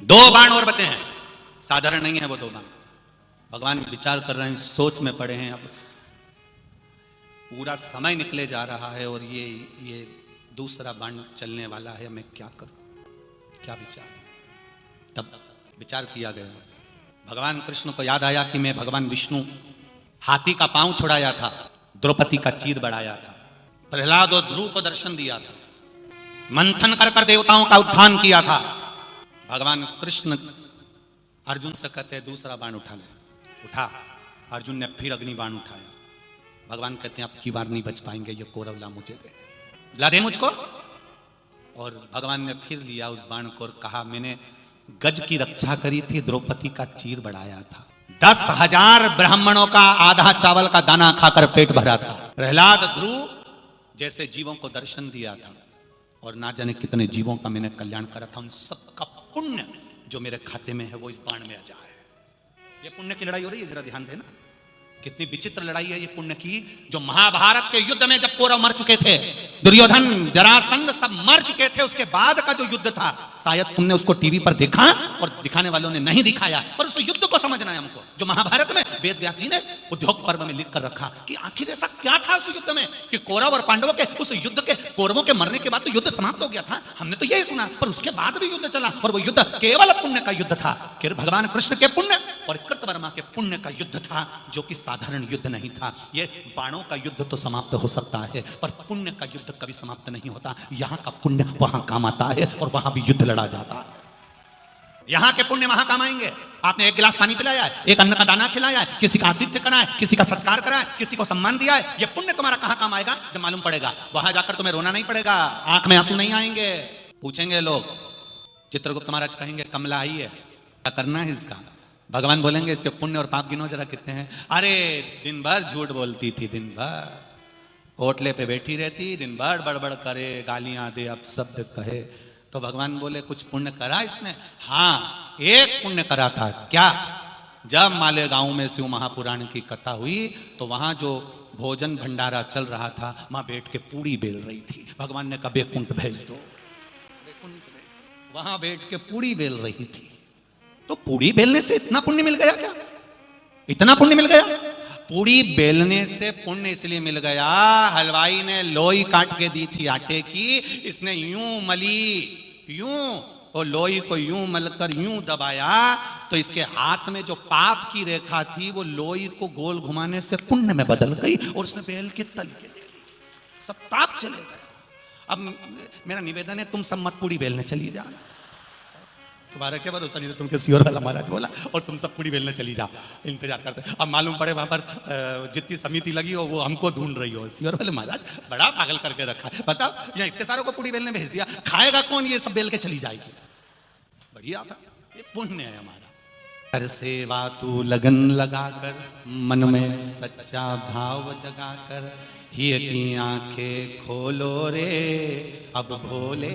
2 बाण और बचे हैं, साधारण नहीं है वो 2 बाण। भगवान विचार कर रहे हैं, सोच में पड़े हैं। अब पूरा समय निकले जा रहा है और ये दूसरा बाण चलने वाला है, मैं क्या करूं, क्या विचार। तब विचार किया गया, भगवान कृष्ण को याद आया कि मैं भगवान विष्णु हाथी का पांव छुड़ाया था, द्रौपदी का चीर बढ़ाया था, प्रहलाद और ध्रुव को दर्शन दिया था, मंथन कर कर देवताओं का उत्थान किया था। भगवान कृष्ण अर्जुन से कहते हैं दूसरा बाण उठा ले। उठा, अर्जुन ने फिर अग्नि बाण उठाया। भगवान कहते हैं अब की बार नहीं बच पाएंगे, ये कौरव ला मुझे दे, ला दे मुझको। और भगवान ने फिर लिया उस बाण को और कहा मैंने गज की रक्षा करी थी, द्रौपदी का चीर बढ़ाया था, 10,000 ब्राह्मणों का आधा चावल का दाना खाकर पेट भरा था, प्रहलाद ध्रुव जैसे जीवों को दर्शन दिया था, और ना जाने कितने जीवों का मैंने कल्याण करा था। उन सबका पुण्य जो मेरे खाते में है वो इस बाण में आ जाए। ये पुण्य की लड़ाई हो रही है, जरा ध्यान देना, कितनी विचित्र लड़ाई है ये पुण्य की। जो महाभारत के युद्ध में जब कौरव मर चुके थे, दुर्योधन जरासंध सब मर चुके थे, उसके बाद का जो युद्ध था, शायद तुमने उसको टीवी पर देखा और दिखाने वालों ने नहीं दिखाया, पर उस युद्ध को समझना है हमको। जो महाभारत में वेद व्यास जी ने उद्योग पर्व में लिख कर रखा कि आखिर ऐसा क्या था उस युद्ध में कि कौरव और पांडवों के उस युद्ध के, कौरवों के मरने के बाद तो युद्ध समाप्त हो गया था, हमने तो यही सुना, पर उसके बाद भी युद्ध चला और वो युद्ध केवल पुण्य का युद्ध था, केवल भगवान कृष्ण के पुण्य और कृतवर्मा के पुण्य का युद्ध था, जो कि साधारण युद्ध नहीं था। ये बाणों का युद्ध तो समाप्त हो सकता है, पर पुण्य का युद्ध कभी समाप्त नहीं होता। यहाँ का पुण्य वहां काम आता है और वहां भी युद्ध लड़ा जाता है। यहाँ के पुण्य वहां काम आएंगे। आपने एक गिलास पानी पिलाया है, एक अन्न का दाना खिलाया है, किसी का आतिथ्य करा है, किसी का सत्कार करा है, किसी को सम्मान दिया है, ये पुण्य तुम्हारा कहाँ काम आएगा जब मालूम पड़ेगा। वहां जाकर तुम्हें रोना नहीं पड़ेगा, आंख में आंसू नहीं आएंगे। पूछेंगे लोग, चित्रगुप्त महाराज कहेंगे कमला आई है, क्या करना है इसका। भगवान बोलेंगे इसके पुण्य और पाप गिनो जरा कितने हैं। अरे दिन भर झूठ बोलती थी, दिन भर होटले पे बैठी रहती, दिन भर बड़बड़ करे, गालियां दे, अपशब्द कहे। तो भगवान बोले कुछ पुण्य करा इसने। हाँ, एक पुण्य करा था। क्या? जब मालेगांव में शिव महापुराण की कथा हुई तो वहां जो भोजन भंडारा चल रहा था, वहां बैठ के पूड़ी बेल रही थी। भगवान ने कहा बैकुंठ भेज दो, वहां बैठ के पूड़ी बेल रही थी। तो पूड़ी बेलने से इतना पुण्य मिल गया क्या? इतना पुण्य मिल गया? पूड़ी बेलने से पुण्य इसलिए मिल गया, हलवाई ने लोई काट के दी थी आटे की, इसने यूं मली, यूं, और लोई को यूं मलकर यूं दबाया तो इसके हाथ में जो पाप की रेखा थी वो लोई को गोल घुमाने से पुण्य में बदल गई और उसने बेल के तल के दे दी, सब पाप चले गए। अब मेरा निवेदन है तुम सब मत पूड़ी बेलने चली जा, तुम्हारा क्या भरोसा नहीं, तुमके सियोर वाला महाराज बोला और तुम सब पूड़ी बेलने चली जाओ, इंतजार करते। अब मालूम पड़े वहां पर जितनी समिति लगी हो वो हमको ढूंढ रही हो, सियोर वाले महाराज बड़ा पागल करके रखा है। बताओ, यहाँ इतने सारों को पूड़ी बेलने भेज दिया, खाएगा कौन? ये सब बेल के चली जाएगी। बढ़िया था, ये पुण्य है हमारा। हर सेवा तू लगन लगाकर, मन में सच्चा भाव जगाकर, ही की आंखें खोलो रे अब भोले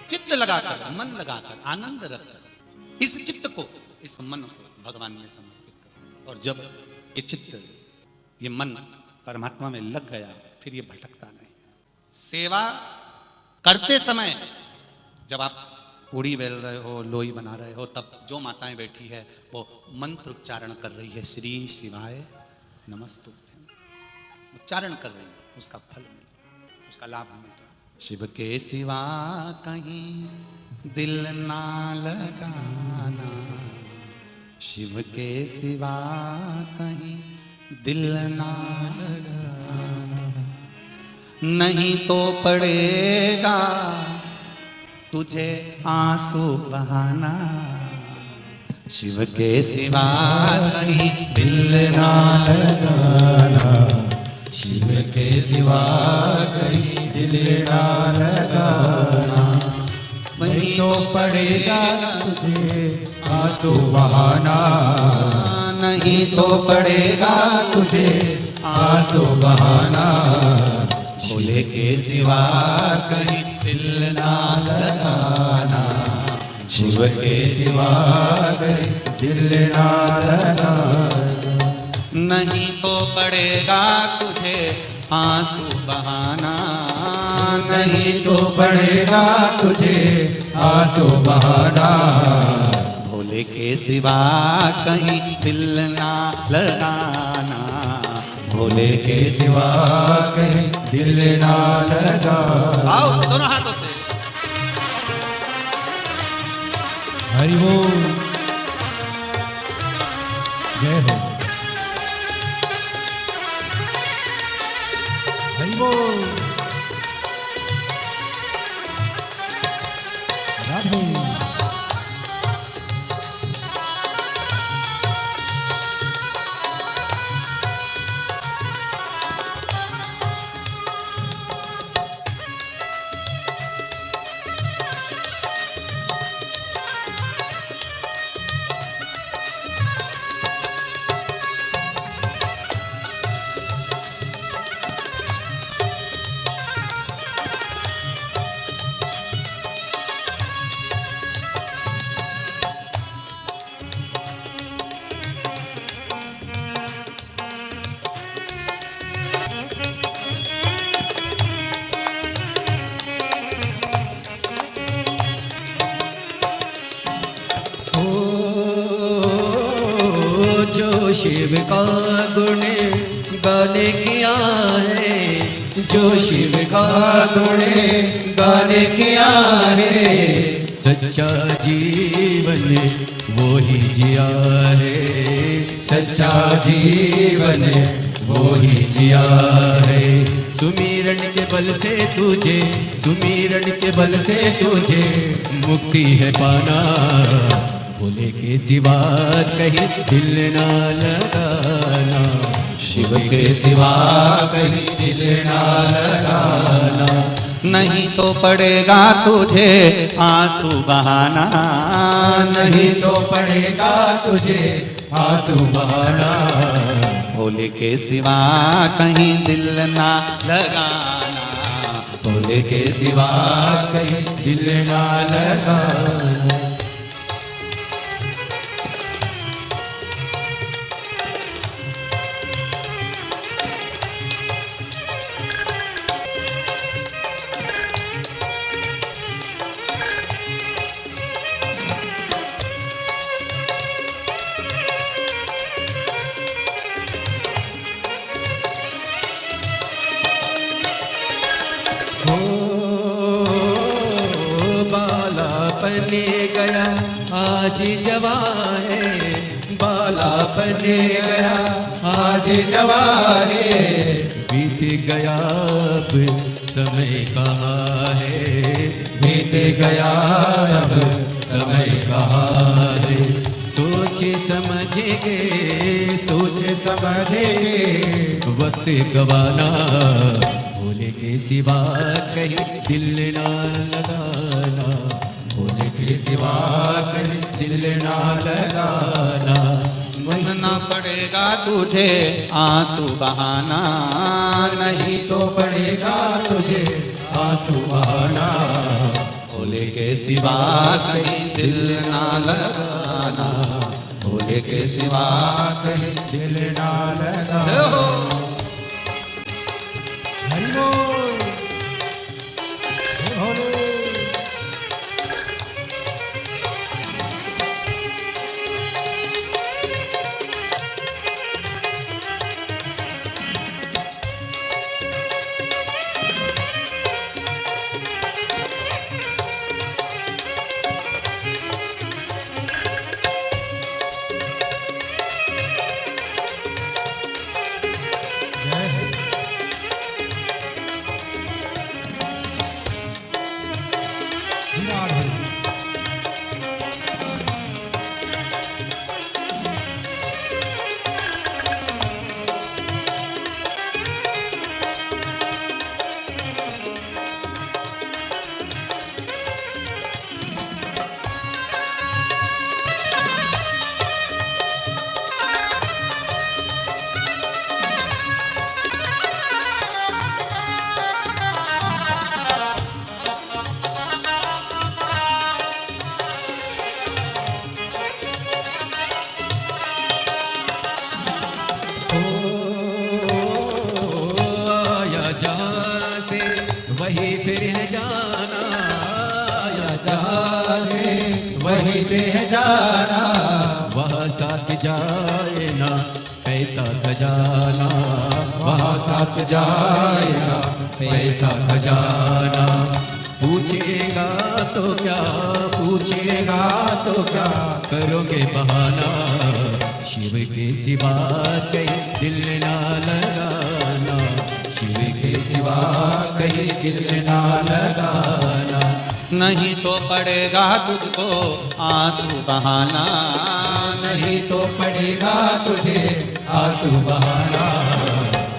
चित्त लगाकर, मन लगाकर, आनंद रखकर इस चित्त को, इस मन को भगवान में समर्पित करो। और जब ये चित्त, ये मन परमात्मा में लग गया, फिर ये भटकता नहीं। सेवा करते समय जब आप पूड़ी बेल रहे हो, लोई बना रहे हो, तब जो माताएं बैठी है वो मंत्र उच्चारण कर रही है, श्री शिवाय नमस्तुभ्यं, उच्चारण कर रही है, उसका फल मिल रहा है, उसका लाभ मिल रहा है। शिव के सिवा कहीं दिल ना लगाना, शिव के सिवा कहीं दिल ना लगाना, नहीं तो पड़ेगा तुझे आंसू बहाना, शिव के सिवा कहीं दिल ना लगाना, शिव के सिवा कहीं दिल ना लगाना, नहीं तो पड़ेगा तुझे आंसू बहाना, नहीं तो पड़ेगा तुझे आंसू बहाना, भोले के सिवा कहीं दिल ना लगाना, शिव के सिवा कहीं दिल ना लगाना, नहीं तो पड़ेगा तुझे आंसू बहाना, नहीं तो पड़ेगा तुझे आंसू बहाना। भोले के सिवा कहीं दिल ना लगाना, भोले के सिवा कहीं दिल ना लगा। आओ से दोनों हाथों से। हरि बोल, जय हो। हरि बोल, राधे। जो शिव का गुण गाने किया है, जो शिव का गुण गाने किया है, सच्चा जीवन वो ही जिया है, सच्चा जीवन वो ही जिया है। सुमिरन के बल से तुझे, सुमिरन के बल से तुझे मुक्ति है पाना। भोले के सिवा कहीं दिल ना लगाना, शिव के सिवा कहीं दिल ना लगाना। नहीं तो पड़ेगा तुझे आंसू बहाना, नहीं तो पड़ेगा तुझे आंसू बहाना। भोले के सिवा कहीं दिल ना लगाना, भोले के सिवा कहीं दिल ना लगाना। बालापने गया आज जवान है, बालापने गया आज जवान है। बीत गया अब समय कहाँ है, बीत गया अब समय कहाँ है। सोच समझेंगे, सोच समझेंगे वक्त गवाना। भोले के सिवा कहीं दिल ना लगाना, भोले के सिवा कहीं दिल ना लगाना। बनना पड़ेगा तुझे आंसू बहाना, नहीं तो पड़ेगा तुझे आंसू बहाना। भोले के सिवा कहीं दिल ना लगाना, भोले के सिवा कहीं दिल ना लगाना। हरि बोल, हे भोले। जहाँ से वहीं से है जाना, वहाँ साथ जाए ना पैसा खजाना, वहाँ साथ जाएगा पैसा खजाना। पूछेगा तो क्या, पूछेगा तो क्या करोगे बहाना, शिव के सिवा कहीं दिल ना लगाना, शिव के सिवा कहीं दिल ना लगाना। नहीं तो पड़ेगा तुझको आंसू बहाना, नहीं तो पड़ेगा तुझे आंसू बहाना,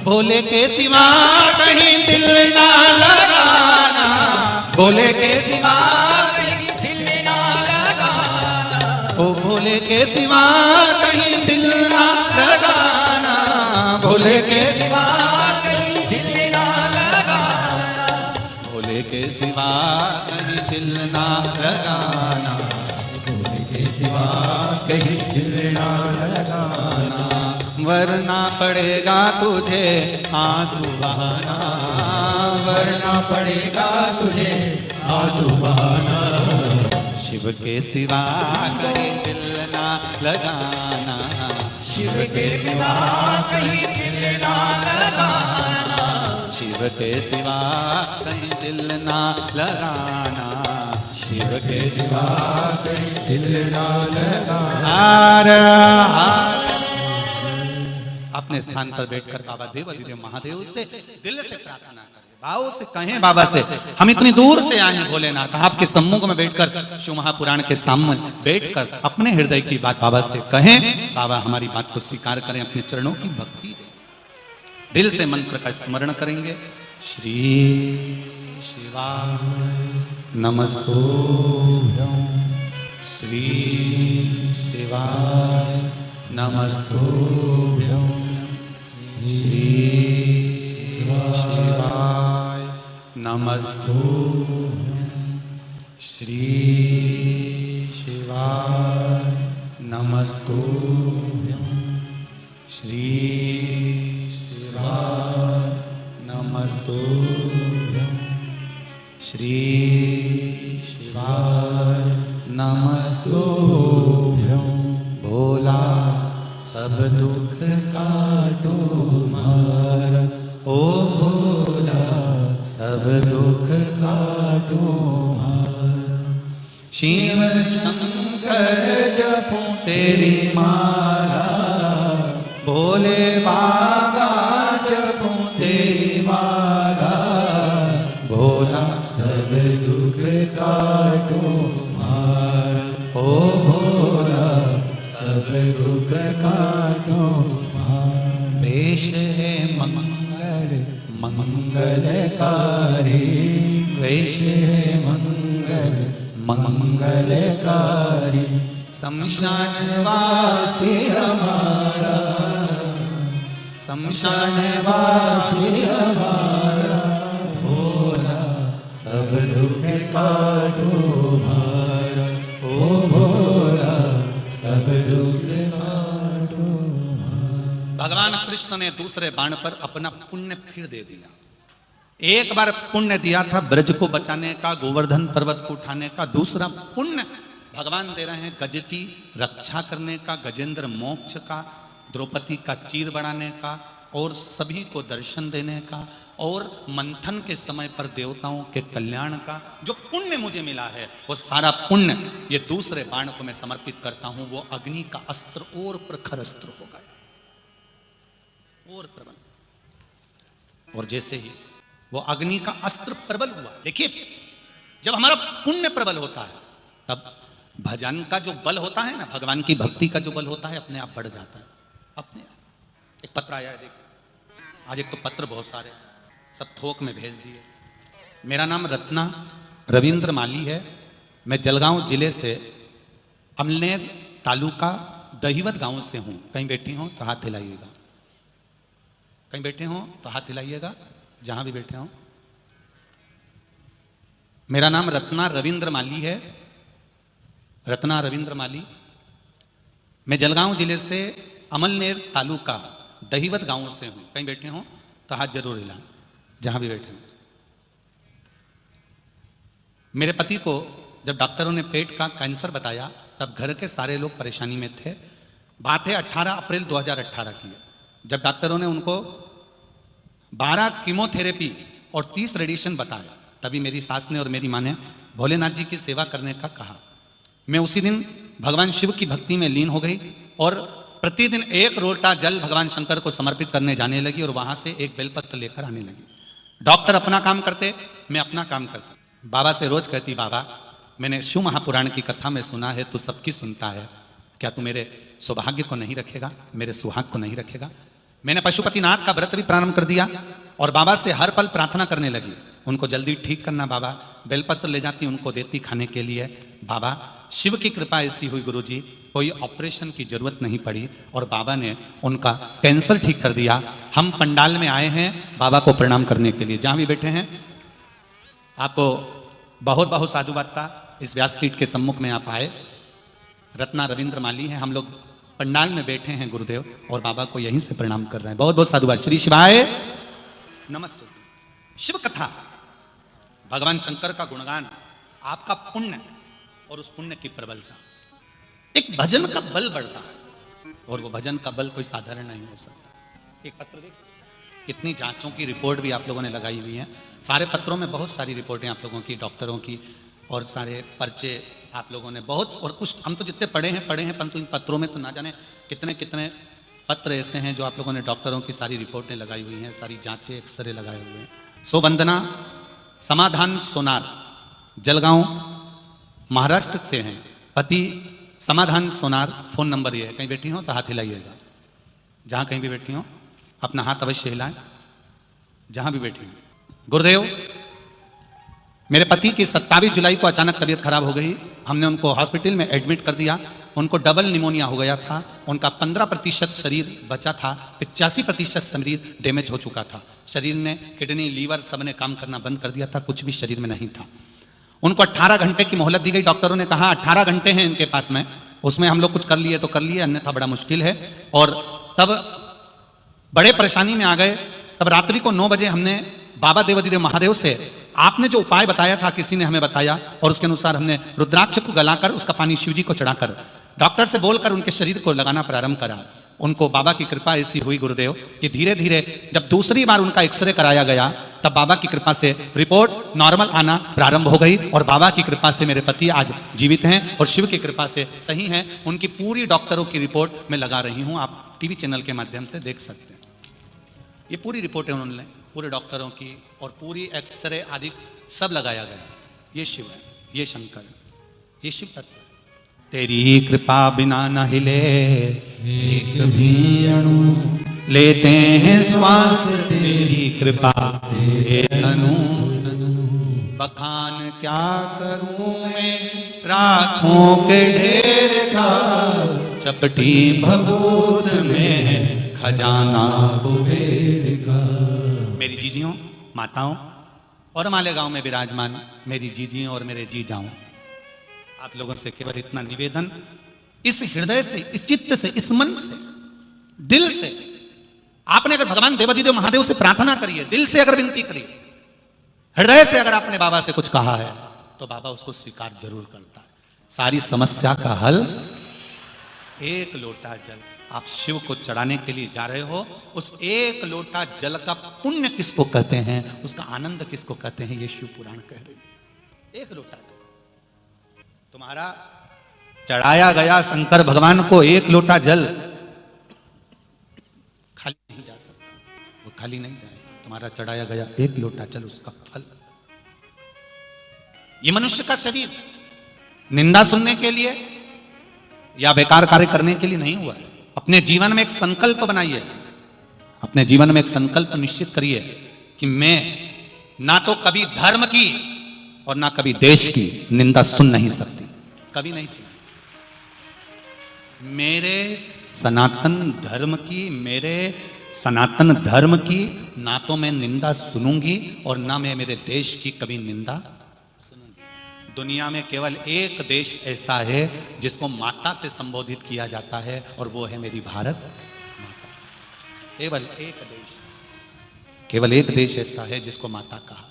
भोले के सिवा कहीं दिल ना लगाना, भोले के सिवा कहीं दिल ना लगाना, ओ भोले के सिवा कहीं दिल ना लगाना, भोले के सिवा कहीं दिल ना लगाना, भोले के सिवा कहीं दिल ना लगाना, भोले के सिवा कहीं दिल ना लगाना। वरना पड़ेगा तुझे आंसू बहाना, वरना वरना पड़ेगा तुझे आंसू बहाना, शिव के सिवा कहीं दिल ना लगाना, शिव के सिवा कहीं दिल ना लगाना, शिव के सिवा कहीं दिल ना लगाना, शिव के सिवा कहीं दिल ना लगाना। हार हार। अपने स्थान पर बैठकर बाबा देवाधिदेव महादेव से दिल से प्रार्थना करें, भाव से कहें बाबा से, हम इतनी दूर से आए हैं भोलेनाथ, आपके सम्मुख में बैठकर शिव महापुराण के सामने बैठकर अपने हृदय की बात बाबा से कहें, बाबा हमारी बात को स्वीकार करें, अपने चरणों की भक्ति दें। दिल से मंत्र का स्मरण करेंगे। श्री शिवाय नमस्तुभ्यं, श्री शिवाय नमस्तुभ्यं, श्री शिवाय नमस्तुभ्यं, श्री शिवाय नमस्तुभ्यं, श्री शिवाय नमस्तुभ्यं, श्री शिवाय नमस्तुभ्यं। भोला सब दुख काटो मारा, ओ भोला सब दुख काटो मारा, शिव शंकर जपूं तेरी माला, भोले बाबा जपूं तेरी माला, भोला सब दुख काटो मारा, ओ भोला सब दुख काटो मारा। वेश है मंगल मंगलकारी वेश है मंगल मंगलकारी, शमशान वासी हमारा, शमशान वासी हमारा, भोला सब दुख काटो मारा, ओ भोला सब दुख काटो। भगवान कृष्ण ने दूसरे बाण पर अपना पुण्य फिर दे दिया। एक बार पुण्य दिया था ब्रज को बचाने का, गोवर्धन पर्वत को उठाने का, दूसरा पुण्य भगवान दे रहे हैं गज की रक्षा करने का, गजेंद्र मोक्ष का, द्रौपदी का चीर बढ़ाने का और सभी को दर्शन देने का, और मंथन के समय पर देवताओं के कल्याण का। जो पुण्य मुझे मिला है वो सारा पुण्य ये दूसरे बाण को मैं समर्पित करता हूं। वो अग्नि का अस्त्र और प्रखर अस्त्र हो गया और प्रबल, और जैसे ही वो अग्नि का अस्त्र प्रबल हुआ, देखिए जब हमारा पुण्य प्रबल होता है तब भजन का जो बल होता है ना, भगवान की भक्ति का जो बल होता है अपने आप बढ़ जाता है अपने आप। एक पत्र आया है, देखिए आज एक तो पत्र बहुत सारे सब थोक में भेज दिए। मेरा नाम रत्ना रविंद्र माली है, मैं जलगांव जिले से अमलेर तालुका दहीवत गांव से हूं। कहीं बैठी हो तो हाथ हिलाइएगा, कहीं बैठे हो तो हाथ हिलाइएगा, जहां भी बैठे हो। मेरा नाम रत्ना रविंद्र माली है, रत्ना रविंद्र माली। मैं जलगांव जिले से अमलनेर तालुका दहीवत गांव से हूं। कहीं बैठे हो तो हाथ जरूर हिला, जहां भी बैठे हो। मेरे पति को जब डॉक्टरों ने पेट का कैंसर बताया तब घर के सारे लोग परेशानी में थे। बात है 18 अप्रैल 2018 की है, जब डॉक्टरों ने उनको 12 कीमोथेरेपी और 30 रेडिएशन बताया, तभी मेरी सास ने और मेरी माँ ने भोलेनाथ जी की सेवा करने का कहा। मैं उसी दिन भगवान शिव की भक्ति में लीन हो गई और प्रतिदिन 1 लोटा जल भगवान शंकर को समर्पित करने जाने लगी और वहां से एक बेलपत्र लेकर आने लगी। डॉक्टर अपना काम करते, मैं अपना काम करती। बाबा से रोज कहती, बाबा मैंने शिव महापुराण की कथा में सुना है, तू सबकी सुनता है, क्या तू मेरे सौभाग्य को नहीं रखेगा, मेरे सुहाग को नहीं रखेगा। मैंने पशुपतिनाथ का व्रत भी प्रारंभ कर दिया और बाबा से हर पल प्रार्थना करने लगी, उनको जल्दी ठीक करना बाबा। बेलपत्र ले जाती, उनको देती खाने के लिए। बाबा शिव की कृपा ऐसी हुई गुरुजी, कोई ऑपरेशन की जरूरत नहीं पड़ी और बाबा ने उनका कैंसर ठीक कर दिया। हम पंडाल में आए हैं बाबा को प्रणाम करने के लिए, जहां भी बैठे हैं आपको बहुत बहुत साधुवाद। इस व्यासपीठ के सम्मुख में आप आए। रत्ना रविंद्र माली हैं, हम लोग पंडाल में बैठे हैं गुरुदेव और बाबा को यहीं से प्रणाम कर रहे हैं। बहुत बहुत साधुवाद। श्री शिवाय नमस्ते। शिव कथा, भगवान शंकर का गुणगान, आपका पुण्य और उस पुण्य की प्रबलता, एक भजन का बल बढ़ता है और वो भजन का बल कोई साधारण नहीं हो सकता। एक पत्र देखिए, इतनी जांचों की रिपोर्ट भी आप लोगों ने लगाई हुई है। सारे पत्रों में बहुत सारी रिपोर्टें आप लोगों की, डॉक्टरों की, और सारे पर्चे आप लोगों ने बहुत, और कुछ हम तो जितने पढ़े हैं परंतु इन पत्रों में तो ना जाने कितने कितने पत्र ऐसे हैं जो आप लोगों ने डॉक्टरों की सारी रिपोर्टें लगाई हुई हैं, सारी जांचें, एक्सरे लगाए हुए हैं। सो वंदना समाधान सोनार, जलगांव महाराष्ट्र से हैं, पति समाधान सोनार। फोन नंबर ये है, कहीं बैठी हो तो हाथ हिलाइएगा, जहां कहीं भी बैठी हो अपना हाथ अवश्य हिलाएं, जहां भी बैठी हो। गुरुदेव, मेरे पति की 27 जुलाई को अचानक तबीयत खराब हो गई। हमने उनको हॉस्पिटल में एडमिट कर दिया। उनको डबल निमोनिया हो गया था। उनका 15% शरीर बचा था, 85% शरीर डैमेज हो चुका था। शरीर ने, किडनी, लीवर सब ने काम करना बंद कर दिया था, कुछ भी शरीर में नहीं था। उनको 18 घंटे की मोहलत दी गई। डॉक्टरों ने कहा 18 घंटे हैं इनके पास में, उसमें हम लोग कुछ कर लिए तो कर लिए, अन्यथा बड़ा मुश्किल है। और तब बड़े परेशानी में आ गए। तब रात्रि को 9 बजे हमने बाबा देवाधिदेव महादेव से, आपने जो उपाय बताया था, किसी ने हमें बताया और उसके अनुसार हमने रुद्राक्ष को गलाकर उसका पानी शिव जी को चढ़ाकर, डॉक्टर से बोलकर उनके शरीर को लगाना प्रारंभ करा। उनको बाबा की कृपा ऐसी हुई गुरुदेव कि धीरे धीरे जब दूसरी बार उनका एक्सरे कराया गया तब बाबा की कृपा से रिपोर्ट नॉर्मल आना प्रारंभ हो गई और बाबा की कृपा से मेरे पति आज जीवित हैं और शिव की कृपा से सही हैं। उनकी पूरी डॉक्टरों की रिपोर्ट मैं लगा रही हूं, आप टीवी चैनल के माध्यम से देख सकते हैं। ये पूरी रिपोर्टें उन्होंने पूरे डॉक्टरों की और पूरी एक्सरे आदि सब लगाया गया। ये शिव है, ये शंकर है, ये शिव तत्व है। तेरी कृपा बिना न हिले एक भी अणु, लेते हैं श्वास तेरी कृपा से तनु। बखान क्या करूं मैं राखों के ढेर का, चपटी भभूत में खजाना कुबेर का। मेरी जीजियों, माताओं और मालेगांव में विराजमान मेरी जीजियों और मेरे जीजाओं, आप लोगों से केवल इतना निवेदन, इस हृदय से, इस चित्त से, इस मन से, दिल से, आपने अगर भगवान देवाधिदेव महादेव से प्रार्थना करिए, दिल से अगर विनती करिए, हृदय से अगर आपने बाबा से कुछ कहा है तो बाबा उसको स्वीकार जरूर करता है। सारी समस्या का हल, एक लोटा जल आप शिव को चढ़ाने के लिए जा रहे हो, उस एक लोटा जल का पुण्य किसको कहते हैं, उसका आनंद किसको कहते हैं, ये शिव पुराण कह रहे हैं। एक लोटा जल तुम्हारा चढ़ाया गया शंकर भगवान को, एक लोटा जल खाली नहीं जा सकता, वो खाली नहीं जाएगा। तुम्हारा चढ़ाया गया एक लोटा जल, उसका फल। ये मनुष्य का शरीर निंदा सुनने के लिए या बेकार कार्य करने के लिए नहीं हुआ है। अपने जीवन में एक संकल्प बनाइए, अपने जीवन में एक संकल्प निश्चित करिए कि मैं ना तो कभी धर्म की और ना कभी देश की निंदा सुन नहीं सकती, कभी नहीं सुन। मेरे सनातन धर्म की, मेरे सनातन धर्म की ना तो मैं निंदा सुनूंगी और ना मैं मेरे देश की कभी निंदा सुनूंगी। दुनिया में केवल एक देश ऐसा है जिसको माता से संबोधित किया जाता है और वो है मेरी भारत माता। केवल एक देश, केवल एक देश ऐसा है जिसको माता कहा।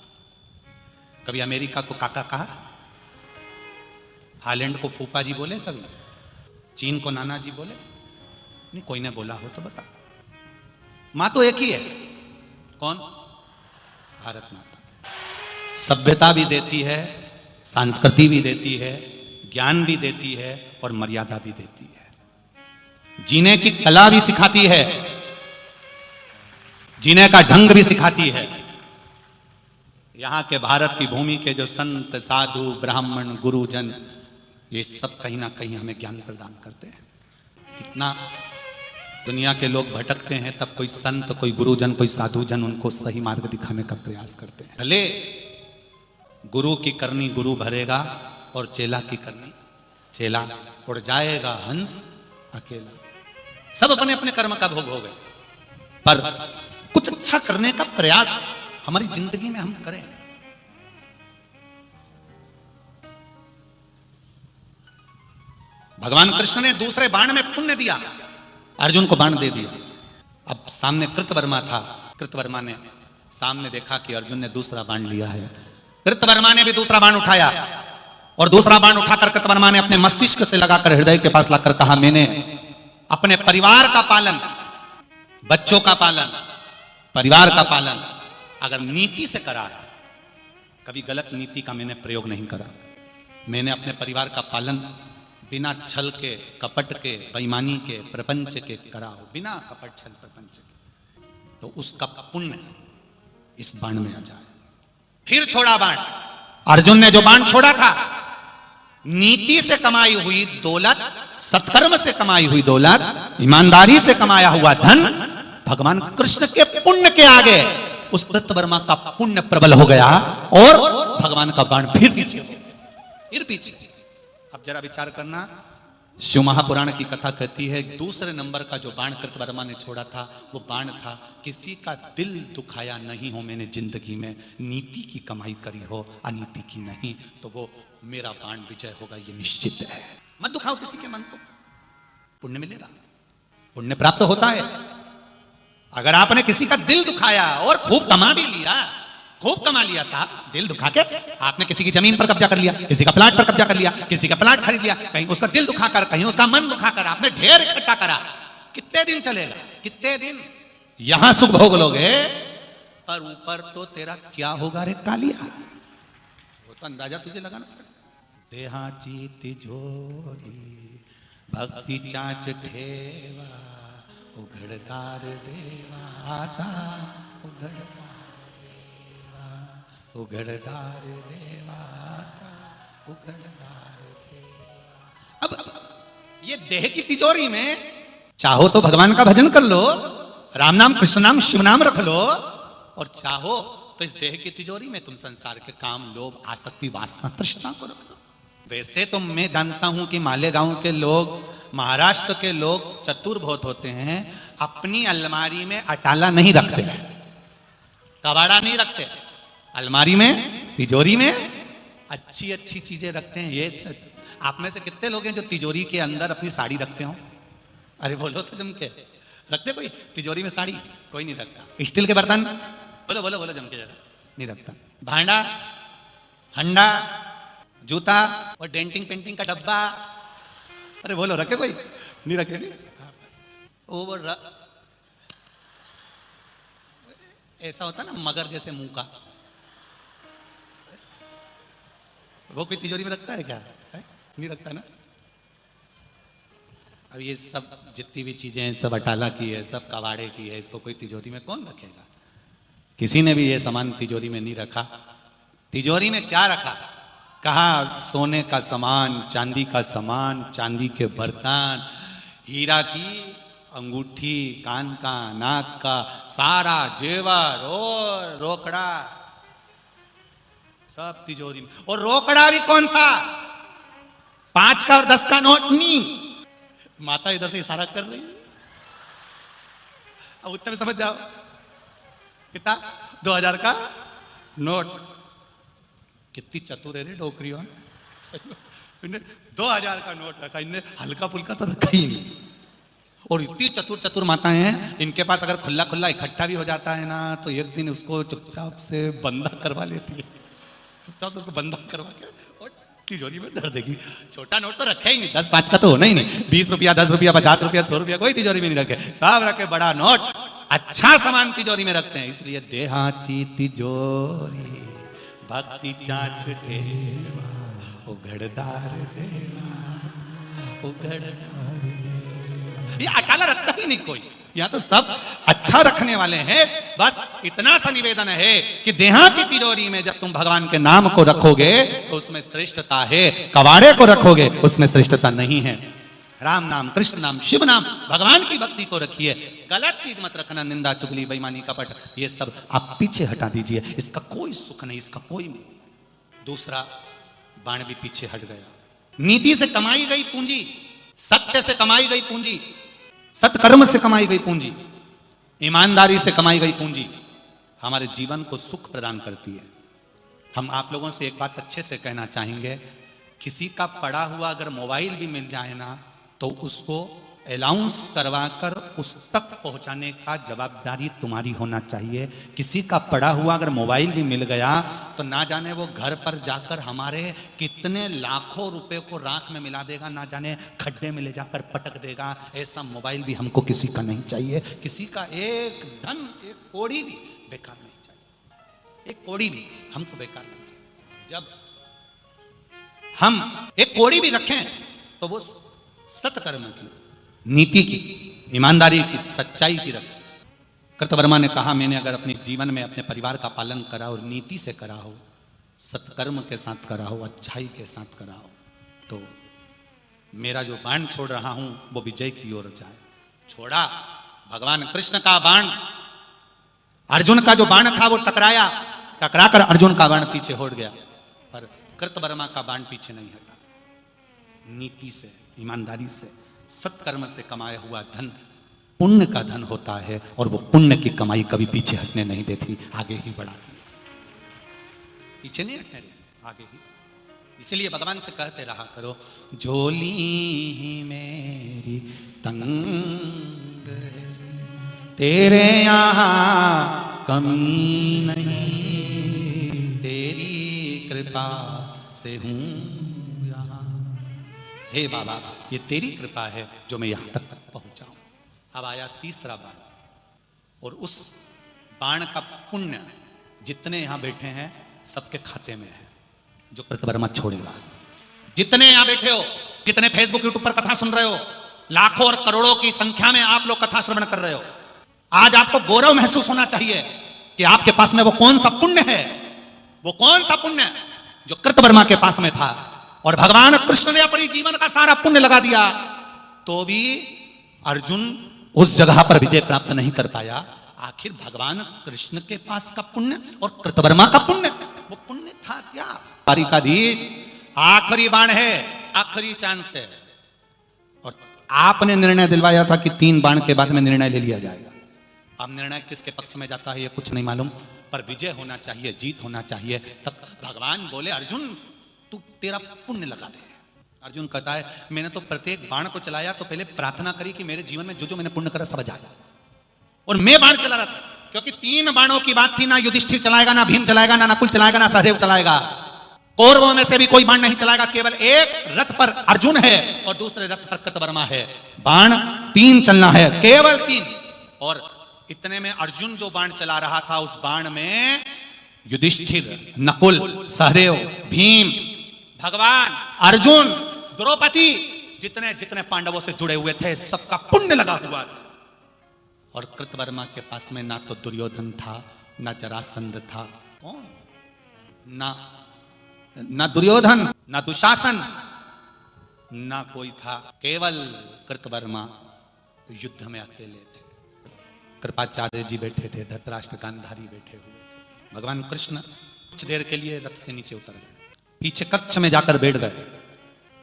कभी अमेरिका को काका कहा, हालैंड को फूफा जी बोले कभी? चीन को नाना जी बोले? नहीं, कोई ने बोला हो तो बता। मां तो एक ही है। कौन? भारत माता। सभ्यता भी देती है, संस्कृति भी देती है, ज्ञान भी देती है और मर्यादा भी देती है। जीने की कला भी सिखाती है, जीने का ढंग भी सिखाती है। यहां के भारत की भूमि के जो संत, साधु, ब्राह्मण, गुरुजन, ये सब कहीं ना कहीं हमें ज्ञान प्रदान करते हैं। कितना दुनिया के लोग भटकते हैं, तब कोई संत, कोई गुरुजन, कोई साधुजन उनको सही मार्ग दिखाने का प्रयास करते हैं। भले गुरु की करनी गुरु भरेगा और चेला की करनी चेला, उड़ जाएगा हंस अकेला। सब अपने अपने कर्म का भोग हो गए, पर कुछ अच्छा करने का प्रयास हमारी जिंदगी में हम करें। भगवान कृष्ण ने दूसरे बाण में पुण्य दिया, अर्जुन को बाण दे दिया। अब सामने कृतवर्मा था, कृतवर्मा ने सामने देखा कि अर्जुन ने दूसरा बाण लिया है। कृतवर्मा ने भी दूसरा बाण उठाया और दूसरा बाण उठाकर कृतवर्मा ने अपने मस्तिष्क से लगाकर हृदय के पास लाकर कहा, मैंने अपने परिवार का पालन, बच्चों का पालन, परिवार का पालन अगर नीति से करा है, कभी गलत नीति का मैंने प्रयोग नहीं करा। मैंने अपने परिवार का पालन बिना छल के, कपट के, बेईमानी के, प्रपंच के करा हो, बिना कपट छल प्रपंच के, तो उसका पुण्य इस बाण में आ जाए। फिर छोड़ा बाण। अर्जुन ने जो बाण छोड़ा था, नीति से कमाई हुई दौलत, सत्कर्म से कमाई हुई दौलत, ईमानदारी से कमाया हुआ धन, भगवान कृष्ण के पुण्य के आगे उस कृतवर्मा का पुण्य प्रबल हो गया और भगवान का बाण फिर पीछे, फिर पीछे। अब जरा विचार करना, शिव महापुराण की कथा कहती है दूसरे नंबर का जो बाण कृतवर्मा ने छोड़ा था, वो बाण था, किसी का दिल दुखाया नहीं हो मैंने जिंदगी में, नीति की कमाई करी हो, अनीति की नहीं, तो वो मेरा बाण विजय होगा, ये निश्चित है। मत दुखाओ किसी के मन को, पुण्य मिलेगा, पुण्य प्राप्त होता है। अगर आपने किसी का दिल दुखाया और खूब कमा भी लिया, खूब कमा लिया साहब, दिल दुखा के आपने किसी की जमीन पर कब्जा कर लिया, किसी का प्लाट पर कब्जा कर लिया, किसी का प्लाट खरीद लिया, कहीं उसका दिल दुखाकर, कहीं उसका मन दुखाकर आपने ढेर इकट्ठा करा, कितने दिन चलेगा? कितने दिन यहां सुख भोग लोगे, पर ऊपर तो तेरा क्या होगा रे कालिया, वो तो अंदाजा तुझे लगाना पड़ेगा। देहाची तिजोरी भक्ति चाच ठेवा, उघड़दार देवाता, उघड़दार देवाता, उघड़दार देवा। अब ये देह की तिजोरी में चाहो तो भगवान का भजन कर लो, राम नाम, कृष्ण नाम, शिव नाम रख लो, और चाहो तो इस देह की तिजोरी में तुम संसार के काम, लोभ, आसक्ति, वासना, तृष्णा को रख लो। वैसे तो मैं जानता हूं कि मालेगांव के लोग, महाराष्ट्र के लोग चतुर बहुत होते हैं, अपनी अलमारी में अटाला नहीं रखते, कबाड़ा नहीं रखते, अलमारी में, तिजोरी में अच्छी अच्छी चीजें रखते हैं। ये आप में से कितने लोग हैं जो तिजोरी के अंदर अपनी साड़ी रखते हो? अरे बोलो तो जम के, रखते कोई तिजोरी में साड़ी? कोई नहीं रखता। स्टील के बर्तन, बोलो बोलो बोलो जम के जरा, नहीं रखता। भांडा, हंडा, जूता और डेंटिंग पेंटिंग का डब्बा, अरे बोलो रखे कोई? नहीं रखे। नहीं ओवर ऐसा होता ना मगर जैसे मुंह का, वो कोई तिजोरी में रखता है क्या? है? नहीं रखता ना। अब ये सब जितनी भी चीजें हैं सब अटाला की है, सब कबाड़े की है, इसको कोई तिजोरी में कौन रखेगा? किसी ने भी ये सामान तिजोरी में नहीं रखा। तिजोरी में क्या रखा? कहा सोने का सामान, चांदी का सामान, चांदी के बर्तन, हीरा की अंगूठी, कान का, नाक का, सारा जेवर और रोकड़ा, सब तिजोरी में। और रोकड़ा भी कौन सा? 5 का और 10 का नोट नहीं। माता इधर से इशारा कर रही है, अब उत्तर में समझ जाओ कितना? 2000 का नोट। कितनी चतुर है रे डोकरियों, 2000 का नोट रखा, इनने हल्का फुल्का तो रखा ही नहीं। और इतनी चतुर चतुर माताएं हैं, इनके पास अगर खुला खुला इकट्ठा भी हो जाता है ना, तो एक दिन उसको चुपचाप से बंधा करवा लेती है, चुपचाप से उसको बंधा करवा के और तिजोरी में धर देगी। छोटा नोट तो रखे ही नहीं, 10 5 का तो होना ही नहीं। 20 रुपया, 10 रुपया, 50 रुपया, 100 रुपया कोई तिजोरी में नहीं रखे, सब रखे बड़ा नोट। अच्छा सामान तिजोरी में रखते हैं, इसलिए देहाची तिजोरी भक्ति चाच ठेवा उघड़दार देवा उघड़दार। ये अटाला रखता ही नहीं कोई, यहाँ तो सब अच्छा रखने वाले हैं। बस इतना सा निवेदन है कि देहा की तिजोरी में जब तुम भगवान के नाम को रखोगे तो उसमें श्रेष्ठता है, कवाड़े को रखोगे उसमें श्रेष्ठता नहीं है। राम नाम, कृष्ण नाम, शिव नाम, भगवान की भक्ति को रखिए। गलत चीज मत रखना, निंदा, चुगली, बेईमानी, कपट, ये सब आप पीछे हटा दीजिए। इसका कोई सुख नहीं, इसका कोई। दूसरा बाण भी पीछे हट गया। नीति से कमाई गई पूंजी, सत्य से कमाई गई पूंजी, सत्कर्म से कमाई गई पूंजी, ईमानदारी से कमाई गई पूंजी हमारे जीवन को सुख प्रदान करती है। हम आप लोगों से एक बात अच्छे से कहना चाहेंगे, किसी का पड़ा हुआ अगर मोबाइल भी मिल जाए ना तो उसको अलाउंस करवाकर उस तक पहुंचाने का जवाबदारी तुम्हारी होना चाहिए। किसी का पड़ा हुआ अगर मोबाइल भी मिल गया तो ना जाने वो घर पर जाकर हमारे कितने लाखों रुपए को राख में मिला देगा, ना जाने खड्डे में ले जाकर पटक देगा। ऐसा मोबाइल भी हमको किसी का नहीं चाहिए। किसी का एक धन, एक कौड़ी भी बेकार नहीं चाहिए, एक कौड़ी भी हमको बेकार नहीं चाहिए। जब हम एक कौड़ी भी रखें तो वो सत्कर्म की, नीति की, ईमानदारी की, सच्चाई की रखें। कृतवर्मा ने कहा, मैंने अगर अपने जीवन में अपने परिवार का पालन करा और नीति से करा हो, सत्कर्म के साथ करा हो, अच्छाई के साथ करा हो, तो मेरा जो बाण छोड़ रहा हूं वो विजय की ओर जाए। छोड़ा भगवान कृष्ण का बाण, अर्जुन का जो बाण था वो टकराया, टकराकर अर्जुन का बाण पीछे हट गया, पर कृतवर्मा का बाण पीछे नहीं हटा। नीति से, ईमानदारी से, सत्कर्म से कमाया हुआ धन पुण्य का धन होता है और वो पुण्य की कमाई कभी पीछे हटने नहीं देती, आगे ही बढ़ाती है, पीछे नहीं हटने देती, आगे ही। इसलिए भगवान से कहते रहा करो, झोली ही मेरी तंग है, तेरे यहाँ कमी नहीं, तेरी कृपा से हूं यहाँ। हे बाबा, ये तेरी कृपा है जो मैं यहां तक पहुंचा हूं। अब आया तीसरा बाण, और उस बाण का पुण्य जितने यहां बैठे हैं सबके खाते में है, जो कृतवर्मा छोड़ेगा। जितने यहां बैठे हो, जितने फेसबुक यूट्यूब पर कथा सुन रहे हो, लाखों और करोड़ों की संख्या में आप लोग कथा श्रवण कर रहे हो, आज आपको गौरव महसूस होना चाहिए कि आपके पास में वो कौन सा पुण्य है, वो कौन सा पुण्य जो कृतवर्मा के पास में था। और भगवान कृष्ण ने अपनी जीवन का सारा पुण्य लगा दिया तो भी अर्जुन उस जगह पर विजय प्राप्त नहीं कर पाया। आखिर भगवान कृष्ण के पास का पुण्य और कृतवर्मा का पुण्य, वो पुण्य था क्या? द्वारिकाधीश, आखिरी बाण है, आखिरी चांस है, और आपने निर्णय दिलवाया था कि 3 बाण के बाद में निर्णय ले लिया जाएगा। अब निर्णय किसके पक्ष में जाता है ये कुछ नहीं मालूम, पर विजय होना चाहिए, जीत होना चाहिए। तब भगवान बोले, अर्जुन तू तेरा पुण्य लगा दे। अर्जुन कहता है, मैंने तो प्रत्येक बाण को चलाया तो पहले प्रार्थना करी कि मेरे जीवन में जो जो मैंने पुण्य करा सब आ जाए, और मैं बाण चला रहा था, क्योंकि 3 बाणों की बात थी, ना युधिष्ठिर चलाएगा, ना भीम चलाएगा, ना नकुल चलाएगा, ना सहदेव चलाएगा, कौरवों में से भी कोई बाण नहीं चलाएगा। केवल एक रथ पर अर्जुन है और दूसरे रथ पर कृतवर्मा है। बाण 3 चलना है, केवल 3। और इतने में अर्जुन जो बाण चला रहा था, उस बाण में युधिष्ठिर, नकुल, सहदेव, भीम, भगवान, अर्जुन, द्रौपदी, जितने जितने पांडवों से जुड़े हुए थे सबका पुण्य लगा हुआ था। और कृतवर्मा के पास में ना तो दुर्योधन था, ना जरासंध था, कौन? ना दुर्योधन, ना दुशासन, ना कोई था, केवल कृतवर्मा युद्ध में अकेले थे। कृपाचार्य जी बैठे थे, धृतराष्ट्र गांधारी बैठे हुए थे। भगवान कृष्ण कुछ देर के लिए रथ से नीचे उतर गए, पीछे कक्ष में जाकर बैठ गए।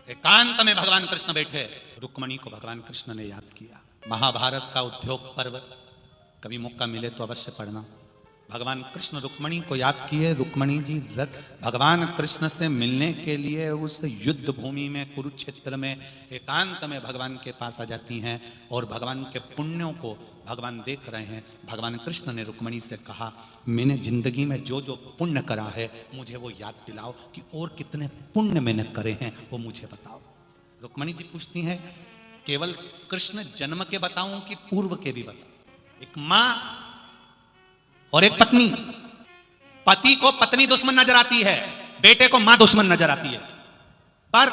एकांत में भगवान कृष्ण बैठे, रुक्मणी को भगवान कृष्ण ने याद किया। महाभारत का उद्योग पर्व कभी मौका मिले तो अवश्य पढ़ना। भगवान कृष्ण रुक्मणी को याद किए। रुक्मणी जी भगवान कृष्ण से मिलने के लिए उस युद्ध भूमि में, कुरुक्षेत्र में, एकांत में भगवान के पास आ जाती हैं और भगवान के पुण्यों को भगवान देख रहे हैं। भगवान कृष्ण ने रुक्मणी से कहा, मैंने जिंदगी में जो जो पुण्य करा है मुझे वो याद दिलाओ कि और कितने पुण्य मैंने करे हैं वो मुझे बताओ। रुक्मणी जी पूछती हैं, केवल कृष्ण जन्म के बताऊं कि पूर्व के भी बताऊं? एक मां और एक पत्नी, पति को पत्नी दुश्मन नजर आती है, बेटे को मां दुश्मन नजर आती है, पर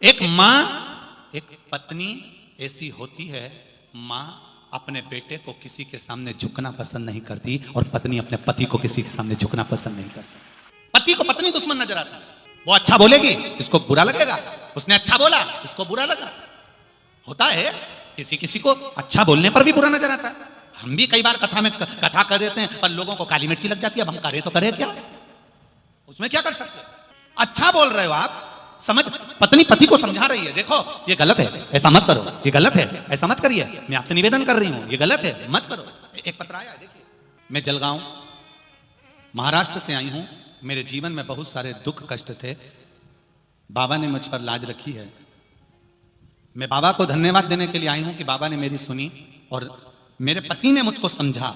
एक मां, एक पत्नी ऐसी होती है, मां अपने बेटे को किसी के सामने झुकना पसंद नहीं करती और पत्नी अपने पति को किसी के सामने झुकना पसंद नहीं करती। पति को पत्नी दुश्मन नजर आती है, वो अच्छा बोलेगी इसको बुरा लगेगा, उसने अच्छा बोला इसको बुरा लगा। होता है किसी किसी को अच्छा बोलने पर भी बुरा नजर आता है। हम भी कई बार कथा में कथा कर देते हैं पर लोगों को काली मिर्ची लग जाती है। अब हम करे तो करे क्या, उसमें क्या कर सकते हैं? अच्छा बोल रहे हो आप, समझ, पत्नी पति को समझा रही है, देखो ये गलत है, ऐसा मत करो, ये गलत है, ऐसा मत करिए, मैं आपसे निवेदन कर रही हूं, ये गलत है, मत करो। एक पत्र आया, देखिए, मैं जलगांव महाराष्ट्र से आई हूं, मेरे जीवन में बहुत सारे दुख कष्ट थे, बाबा ने मुझ पर लाज रखी है। मैं बाबा को धन्यवाद देने के लिए आई हूं कि बाबा ने मेरी सुनी और मेरे पति ने मुझको समझा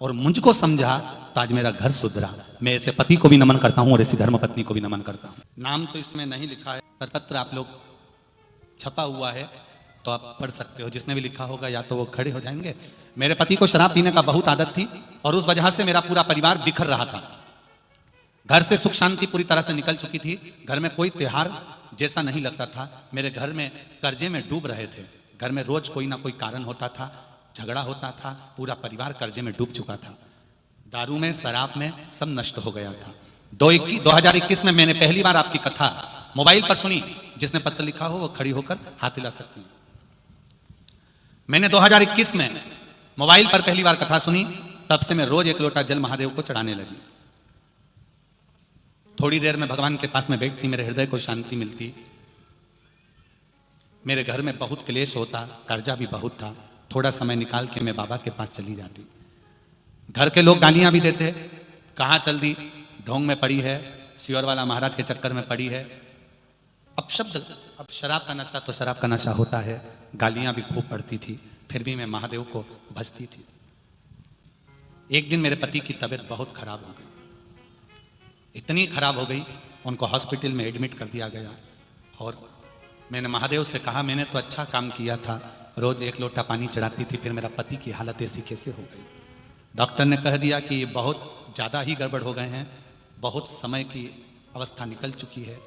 और मुझको समझा तो आज मेरा घर सुधरा। मैं ऐसे पति को भी नमन करता हूं और ऐसी धर्म पत्नी को भी नमन करता हूं। नाम तो इसमें नहीं लिखा है, पर पत्र आप लोग छपा हुआ है तो आप पढ़ सकते हो। जिसने भी लिखा होगा या तो वो खड़े हो जाएंगे। मेरे पति को शराब पीने का बहुत आदत थी और उस वजह से मेरा पूरा परिवार बिखर रहा था। घर से सुख शांति पूरी तरह से निकल चुकी थी। घर में कोई त्योहार जैसा नहीं लगता था। मेरे घर में कर्जे में डूब रहे थे। घर में रोज कोई ना कोई कारण होता था, झगड़ा होता था, पूरा परिवार कर्जे में डूब चुका था। दारू में, शराब में सब नष्ट हो गया था। 2021 में मैंने पहली बार आपकी कथा मोबाइल पर सुनी। जिसने पत्र लिखा हो वो खड़ी होकर हाथ हिला सकती है। मैंने 2021 में मोबाइल पर पहली बार कथा सुनी, तब से मैं रोज 1 लोटा जल महादेव को चढ़ाने लगी। थोड़ी देर में भगवान के पास में बैठती, मेरे हृदय को शांति मिलती। मेरे घर में बहुत क्लेश होता, कर्जा भी बहुत था। थोड़ा समय निकाल के मैं बाबा के पास चली जाती। घर के लोग गालियां भी देते, कहाँ चल दी, ढोंग में पड़ी है, सियोर वाला महाराज के चक्कर में पड़ी है। अब शराब का नशा तो शराब का नशा होता है। गालियां भी खूब पड़ती थी, फिर भी मैं महादेव को भजती थी। एक दिन मेरे पति की तबीयत बहुत खराब हो गई, इतनी खराब हो गई उनको हॉस्पिटल में एडमिट कर दिया गया। और मैंने महादेव से कहा, मैंने तो अच्छा काम किया था, रोज 1 लोटा पानी चढ़ाती थी, फिर मेरा पति की हालत ऐसी कैसे हो गई। डॉक्टर ने कह दिया कि ये बहुत ज़्यादा ही गड़बड़ हो गए हैं, बहुत समय की अवस्था निकल चुकी है,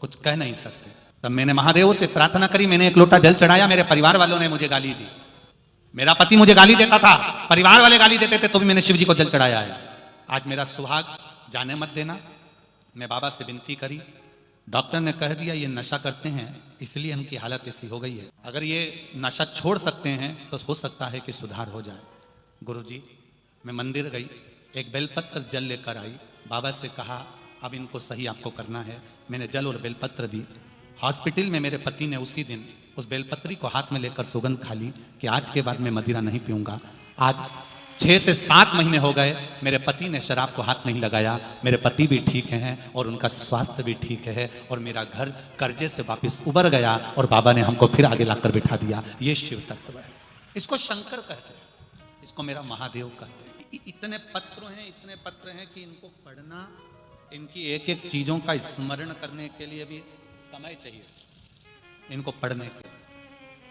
कुछ कह नहीं सकते। तब मैंने महादेव से प्रार्थना करी, मैंने 1 लोटा जल चढ़ाया। मेरे परिवार वालों ने मुझे गाली दी। मेरा पति मुझे गाली देता था, परिवार वाले गाली देते थे, तो भी मैंने शिव जी को जल चढ़ाया है। आज मेरा सुहाग जाने मत देना। मैं बाबा से विनती करी, डॉक्टर ने कह दिया ये नशा करते हैं इसलिए इनकी हालत ऐसी हो गई है। अगर ये नशा छोड़ सकते हैं तो हो सकता है कि सुधार हो जाए। गुरुजी, मैं मंदिर गई, एक बेलपत्र जल लेकर आई, बाबा से कहा अब इनको सही आपको करना है। मैंने जल और बेलपत्र दी। हॉस्पिटल में मेरे पति ने उसी दिन उस बेलपत्री को हाथ में लेकर सौगंध खा ली कि आज के बाद मैं मदिरा नहीं पीऊंगा। आज 6 से 7 महीने हो गए, मेरे पति ने शराब को हाथ नहीं लगाया। मेरे पति भी ठीक हैं और उनका स्वास्थ्य भी ठीक है और मेरा घर कर्जे से वापस उबर गया और बाबा ने हमको फिर आगे लाकर बिठा दिया। ये शिव तत्व है। इसको शंकर कहते हैं, इसको मेरा महादेव कहते हैं। इतने पत्र हैं कि इनको पढ़ना, इनकी एक एक चीजों का स्मरण करने के लिए भी समय चाहिए इनको पढ़ने के।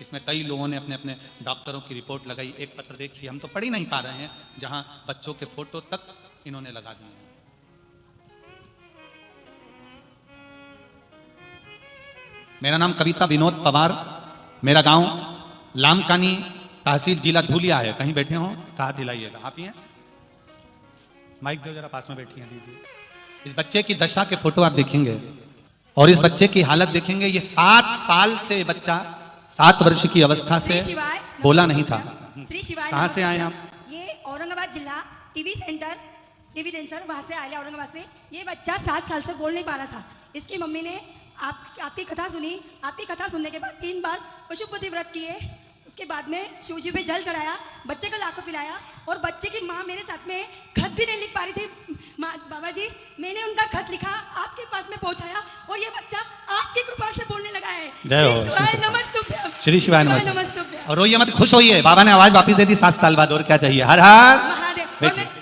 इसमें कई लोगों ने अपने अपने डॉक्टरों की रिपोर्ट लगाई। एक पत्र देखिए, हम तो पढ़ ही नहीं पा रहे हैं, जहां बच्चों के फोटो तक इन्होंने लगा दिए हैं। मेरा नाम कविता विनोद पवार, मेरा गांव लामकानी, तहसील जिला धुलिया है। कहीं बैठे हो तो हाथ हिलाइएगा। आप ही हैं? माइक दो जरा, पास में बैठी हैं, दीजिए। इस बच्चे की दशा के फोटो आप देखेंगे और इस बच्चे की हालत देखेंगे। ये 7 साल से बच्चा 7 वर्ष की अवस्था से बोला नहीं था। श्री शिवाय, कहाँ से आए आप? ये औरंगाबाद जिला टीवी सेंटर, टीवी डेंसर, वहाँ से आए औरंगाबाद से। ये बच्चा 7 साल से बोल नहीं पा रहा था। इसकी मम्मी ने आपकी कथा सुनी। आपकी कथा सुनने के बाद 3 बार पशुपति व्रत किए। उसके बाद में शिव जी पे जल चढ़ाया, बच्चे को लाकर पिलाया और बच्चे की माँ मेरे साथ में खत भी नहीं लिख पा रही थी। बाबा जी मैंने उनका खत लिखा, आपके पास में पहुंचाया और ये बच्चा आपकी कृपा से बोलने लगा है। जय हो। श्री शिवाय नमस्तुभ्यम। श्री शिवाय नमस्तुभ्यम। और रोइए मत, खुश होइए, बाबा ने आवाज वापस दे दी 7 साल बाद, और क्या चाहिए। हर हर महादेव। और बेटी। मैं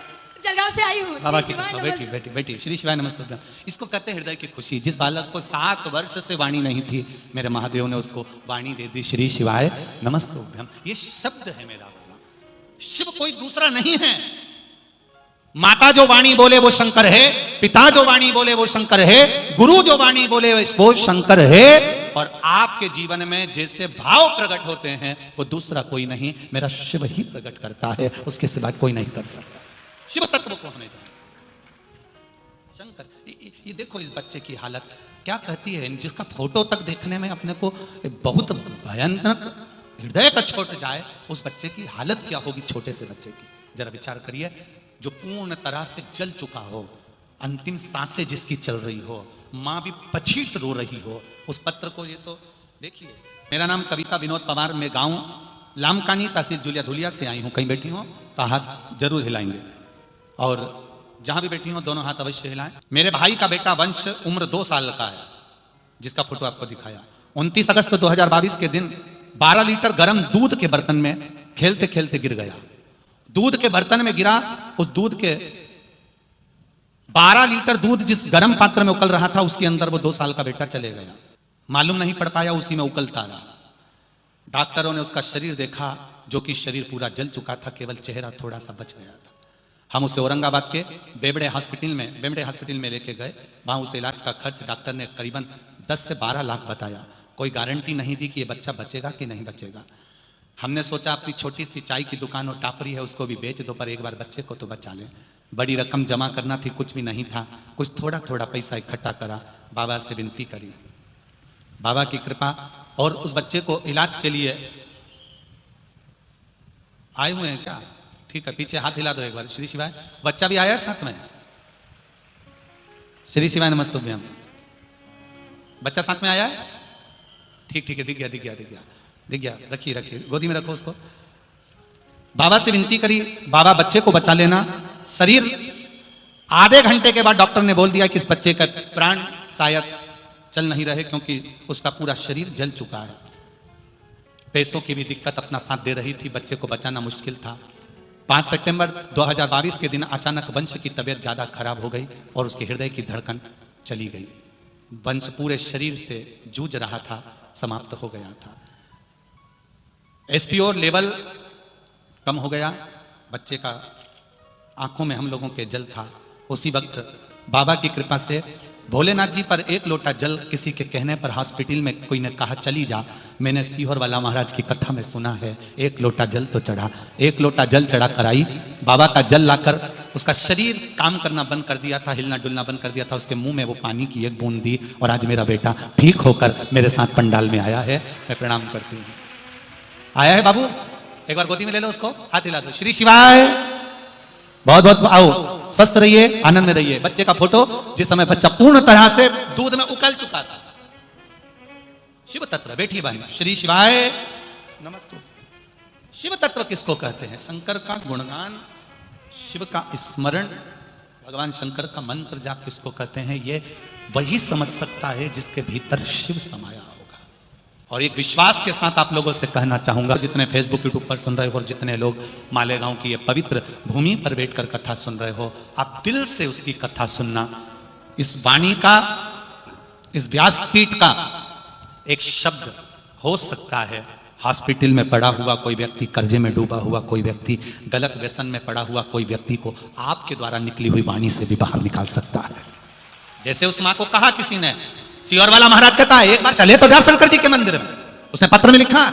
जलगांव से आई हूँ। बाबा श्री की शिवाय कृपा, बेटी नमस्तुभ्यम। बेटी बेटी श्री शिवाय नमस्तुभ्यम। इसको कहते हैं हृदय की खुशी। जिस बालक को 7 वर्ष से वाणी नहीं थी, मेरे महादेव ने उसको वाणी दे दी। श्री शिवाय नमस्तुभ्यम, ये शब्द है मेरा बाबा। शिव कोई दूसरा नहीं है। माता जो वाणी बोले वो शंकर है, पिता जो वाणी बोले वो शंकर है, गुरु जो वाणी बोले वो शंकर है। और आपके जीवन में जैसे भाव प्रकट होते हैं वो दूसरा कोई नहीं, मेरा शिव ही प्रकट करता है, उसके सिवा कोई नहीं कर सकता। शिव तत्व को हमें जाना। शंकर, ये देखो इस बच्चे की हालत क्या कहती है, जिसका फोटो तक देखने में अपने को बहुत भयानक हृदय का छोट जाए, उस बच्चे की हालत क्या होगी, छोटे से बच्चे की। जरा विचार करिए, जो पूर्ण तरह से जल चुका हो, अंतिम सांसें जिसकी चल रही हो, माँ भी पछीट रो रही हो, उस पत्र को। ये तो देखिए, मेरा नाम कविता विनोद पवार, मैं गांव लामकानी तहसील जुलिया धुलिया से आई हूँ। कहीं बैठी हो तो हाथ जरूर हिलाएंगे, और जहां भी बैठी हो दोनों हाथ अवश्य हिलाएं। मेरे भाई का बेटा वंश उम्र 2 साल का है, जिसका फोटो आपको दिखाया। 29 अगस्त 2022 के दिन 12 लीटर गर्म दूध के बर्तन में खेलते खेलते गिर गया। दूध के बर्तन में गिरा, उस दूध के 12 लीटर दूध जिस गर्म पात्र में उकल रहा था, उसके अंदर वो 2 साल का बेटा चले गया। मालूम नहीं पड़ पाया, उसी में उकलता रहा। डॉक्टरों ने उसका शरीर देखा, जो कि शरीर पूरा जल चुका था, केवल चेहरा थोड़ा सा बच गया था। हम उसे औरंगाबाद के बेमड़े हॉस्पिटल में लेके गए। वहाँ उसे इलाज का खर्च डॉक्टर ने करीबन 10 से 12 लाख बताया। कोई गारंटी नहीं दी कि ये बच्चा बचेगा कि नहीं बचेगा। हमने सोचा अपनी छोटी सी चाय की दुकान और टापरी है, उसको भी बेच दो, पर एक बार बच्चे को तो बचा लें। बड़ी रकम जमा करना थी, कुछ भी नहीं था, कुछ थोड़ा थोड़ा पैसा इकट्ठा करा, बाबा से विनती करी, बाबा की कृपा। और उस बच्चे को इलाज के लिए आए हुए हैं क्या? ठीक है, पीछे हाथ हिला दो एक बार। श्री शिवाय, बच्चा भी आया है साथ में। श्री शिवाय नमस्तुभ्यम, बच्चा साथ में आया है। ठीक है, दिख गया। रखिए, गोदी में रखो उसको। बाबा से विनती करी, बाबा बच्चे को बचा लेना। शरीर आधे घंटे के बाद डॉक्टर ने बोल दिया कि इस बच्चे का प्राण शायद चल नहीं रहे, क्योंकि उसका पूरा शरीर जल चुका है। पैसों की भी दिक्कत अपना साथ दे रही थी, बच्चे को बचाना मुश्किल था। 5 सितंबर 2022 के दिन अचानक वंश की तबीयत ज्यादा खराब हो गई और उसके हृदय की धड़कन चली गई। वंश पूरे शरीर से जूझ रहा था, समाप्त हो गया था। एसपीओ लेवल कम हो गया, बच्चे का आंखों में हम लोगों के जल था। उसी वक्त बाबा की कृपा से भोलेनाथ जी पर 1 लोटा जल किसी के कहने पर हॉस्पिटल में कोई ने कहा चली जा। मैंने सीहोर वाला महाराज की कथा में सुना है, 1 लोटा जल तो चढ़ा। 1 लोटा जल चढ़ा कर आई, बाबा का जल लाकर उसका शरीर काम करना बंद कर दिया था, हिलना डुलना बंद कर दिया था। उसके मुंह में वो पानी की 1 बूंद दी और आज मेरा बेटा ठीक होकर मेरे साथ पंडाल में आया है। मैं प्रणाम करती हूँ। आया है बाबू, एक बार गोदी में ले लो उसको, हाथ हिला दो। श्री शिवाय, बहुत बहुत आओ, स्वस्थ रहिए, आनंद में रहिए। बच्चे का फोटो जिस समय बच्चा पूर्ण तरह से दूध में उकल चुका था। शिव तत्व, बैठी बहन। श्री शिवाय नमस्तु। शिव तत्व किसको कहते हैं? शंकर का गुणगान, शिव का स्मरण, भगवान शंकर का मंत्र जाप किसको कहते हैं? ये वही समझ सकता है जिसके भीतर शिव समाया होगा। और एक विश्वास के साथ आप लोगों से कहना चाहूंगा, जितने फेसबुक यूट्यूब पर सुन रहे हो और जितने लोग मालेगांव की ये पवित्र भूमि पर बैठकर कथा सुन रहे हो, आप दिल से उसकी कथा सुनना। इस वाणी का, इस व्यासपीठ का एक शब्द हो सकता है हॉस्पिटल में पड़ा हुआ कोई व्यक्ति, कर्जे में डूबा हुआ कोई व्यक्ति, गलत व्यसन में पड़ा हुआ कोई व्यक्ति को आपके द्वारा निकली हुई वाणी से भी बाहर निकाल सकता है। जैसे उस माँ को कहा किसी ने, सीहोर वाला महाराज कहता है एक बार चले तो जा शंकर जी के मंदिर में, उसने पत्र में लिखा।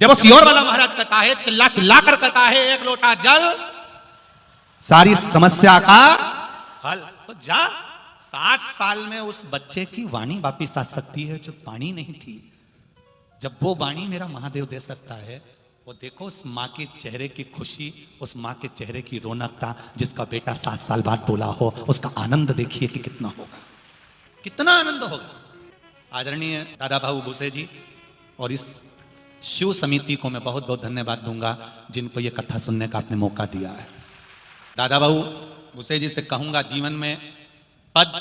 जब वो सीहोर वाला महाराज कहता है, चिल्ला चिल्ला कर कहता है 1 लोटा जल सारी समस्या का हल, तो जा। 7 साल में उस बच्चे की वाणी वापिस आ सकती है जो वाणी नहीं थी। जब वो वाणी मेरा महादेव दे सकता है, वो देखो उस माँ के चेहरे की खुशी, उस माँ के चेहरे की रौनकता, जिसका बेटा 7 साल बाद बोला हो, उसका आनंद देखिए कि कितना होगा, कितना आनंद होगा। आदरणीय दादा भाऊ भूसे जी और इस शिव समिति को मैं बहुत बहुत धन्यवाद दूंगा जिनको ये कथा सुनने का आपने मौका दिया है। दादा बाबू भूसे जी से कहूंगा, जीवन में पद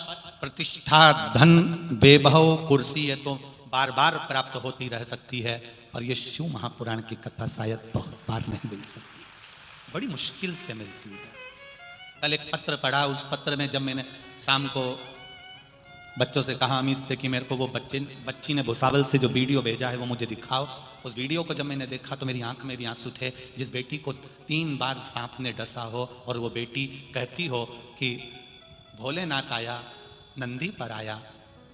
प्रतिष्ठा धन वैभव कुर्सी ये तो बार बार प्राप्त होती रह सकती है, और ये शिव महापुराण की कथा शायद बहुत बार नहीं मिल सकती, बड़ी मुश्किल से मिलती है। कल एक पत्र पढ़ा, उस पत्र में जब मैंने शाम को बच्चों से कहा, अमित से, कि मेरे को वो बच्ची ने भुसावल से जो वीडियो भेजा है वो मुझे दिखाओ। उस वीडियो को जब मैंने देखा तो मेरी आंख में भी आंसू थे। जिस बेटी को 3 बार सांप ने डसा हो और वो बेटी कहती हो कि भोलेनाथ आया, नंदी पर आया,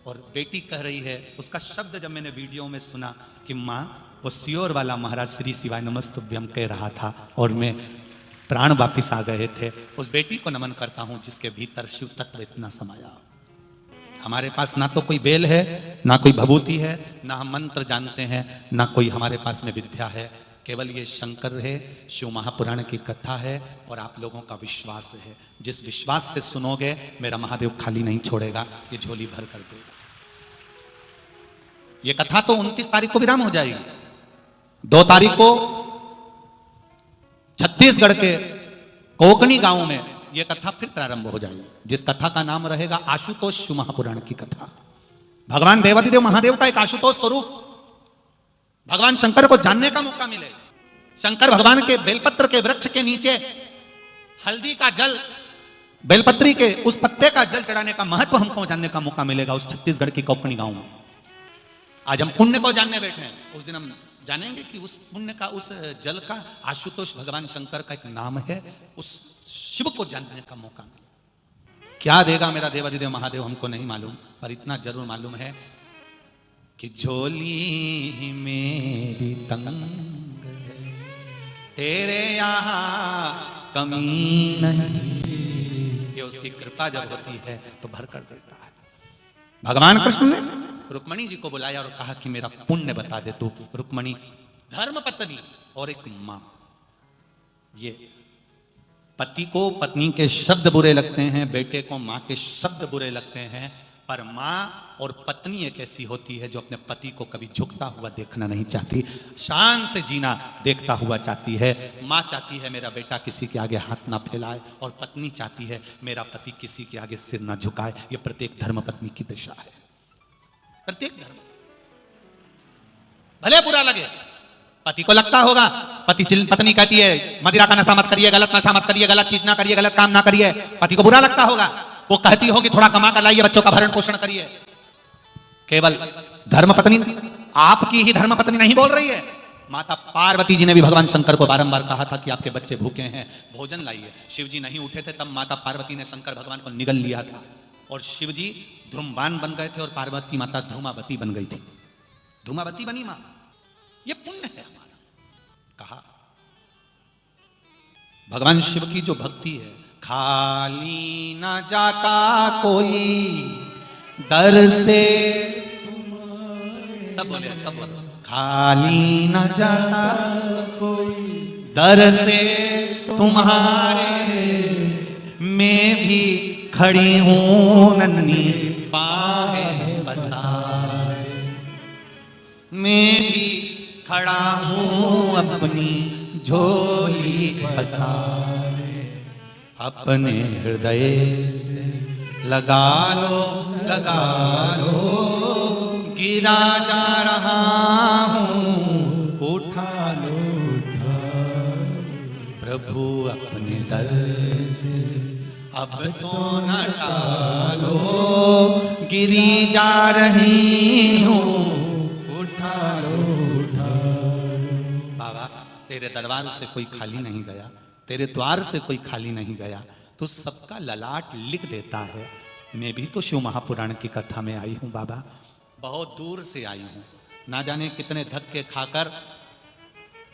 और बेटी कह रही है, उसका शब्द जब मैंने वीडियो में सुना कि माँ वो सियोर वाला महाराज श्री शिवाय नमस्तुभ्यम कह रहा था और मैं प्राण वापिस आ गए थे। उस बेटी को नमन करता हूं जिसके भीतर शिव तत्व इतना समाया। हमारे पास ना तो कोई बेल है, ना कोई भभूति है, ना हम मंत्र जानते हैं, ना कोई हमारे पास में विद्या है, केवल ये शंकर है, शिव महापुराण की कथा है और आप लोगों का विश्वास है। जिस विश्वास से सुनोगे मेरा महादेव खाली नहीं छोड़ेगा, ये झोली भर कर देगा। ये कथा तो 29 तारीख को विराम हो जाएगी। 2 तारीख को छत्तीसगढ़ के कोकणी गांव में यह कथा फिर प्रारंभ हो जाएगी, जिस कथा का नाम रहेगा आशुतोष शिव महापुराण की कथा। भगवान देवादिदेव महादेव का एक आशुतोष स्वरूप भगवान शंकर को जानने का मौका मिलेगा। शंकर भगवान के बेलपत्र के वृक्ष के नीचे हल्दी का जल, बेलपत्री के उस पत्ते का जल चढ़ाने का महत्व हमको जानने का मौका मिलेगा उस छत्तीसगढ़ की कोकणी गांव में। आज हम पुण्य को जानने बैठे हैं, उस दिन हम जानेंगे कि उस पुण्य का, उस जल का आशुतोष भगवान शंकर का एक नाम है। उस शिव को जानने का मौका मिलेगा। क्या देगा मेरा देवादिदेव महादेव हमको नहीं मालूम, पर इतना जरूर मालूम है कि झोली मेरी तंग तेरे यहाँ कमी नहीं, ये उसकी कृपा जब होती है तो भर कर देता है। भगवान कृष्ण ने रुक्मणी जी को बुलाया और कहा कि मेरा पुण्य बता दे तू। रुक्मणी धर्म पत्नी और एक मां, ये पति को पत्नी के शब्द बुरे लगते हैं, बेटे को मां के शब्द बुरे लगते हैं, पर मां और पत्नी एक ऐसी होती है जो अपने पति को कभी झुकता हुआ देखना नहीं चाहती, शान से जीना देखता हुआ चाहती है। मां चाहती है मेरा बेटा किसी के आगे हाथ ना फैलाए, और पत्नी चाहती है मेरा पति किसी के आगे सिर ना झुकाए। ये प्रत्येक धर्म पत्नी की दिशा है। प्रत्येक धर्म, भले बुरा लगे, पति को लगता होगा, पत्नी कहती है मदिरा का नशा मत करिए, गलत नशा मत करिए, गलत चीज ना करिए, गलत काम ना करिए, पति को बुरा लगता होगा। वो कहती होगी थोड़ा कमा कर लाइए, बच्चों का भरण पोषण करिए। केवल धर्म पत्नी, आपकी ही धर्म पत्नी नहीं बोल रही है, माता पार्वती जी ने भी भगवान शंकर को बारंबार कहा था कि आपके बच्चे भूखे हैं, भोजन लाइए। शिव जी नहीं उठे थे, तब माता पार्वती ने शंकर भगवान को निगल लिया था, और शिव जी ध्रुमवान बन गए थे और पार्वती माता ध्रुमावती बन गई थी। ध्रुमावती बनी मां। ये पुण्य है हमारा। कहा भगवान शिव की जो भक्ति है, खाली ना जाता कोई दर से, सब बोले, सब बोले, खाली ना जाता कोई दर से तुम्हारे, मैं भी खड़ी हूं नन्ही बाहें बसाए, मैं भी खड़ा हूं अपनी झोली बसाए, अपने हृदय से लगा लो, गिरा जा रहा हूं, उठा लो, प्रभु अपने दर से अब तो न टालो, गिरी जा रही हूं, उठा लो। बाबा तेरे दरबार से कोई खाली नहीं गया, तेरे द्वार से कोई खाली नहीं गया, तो सबका ललाट लिख देता है। मैं भी तो शिव महापुराण की कथा में आई हूं बाबा, बहुत दूर से आई हूं, ना जाने कितने धक्के खाकर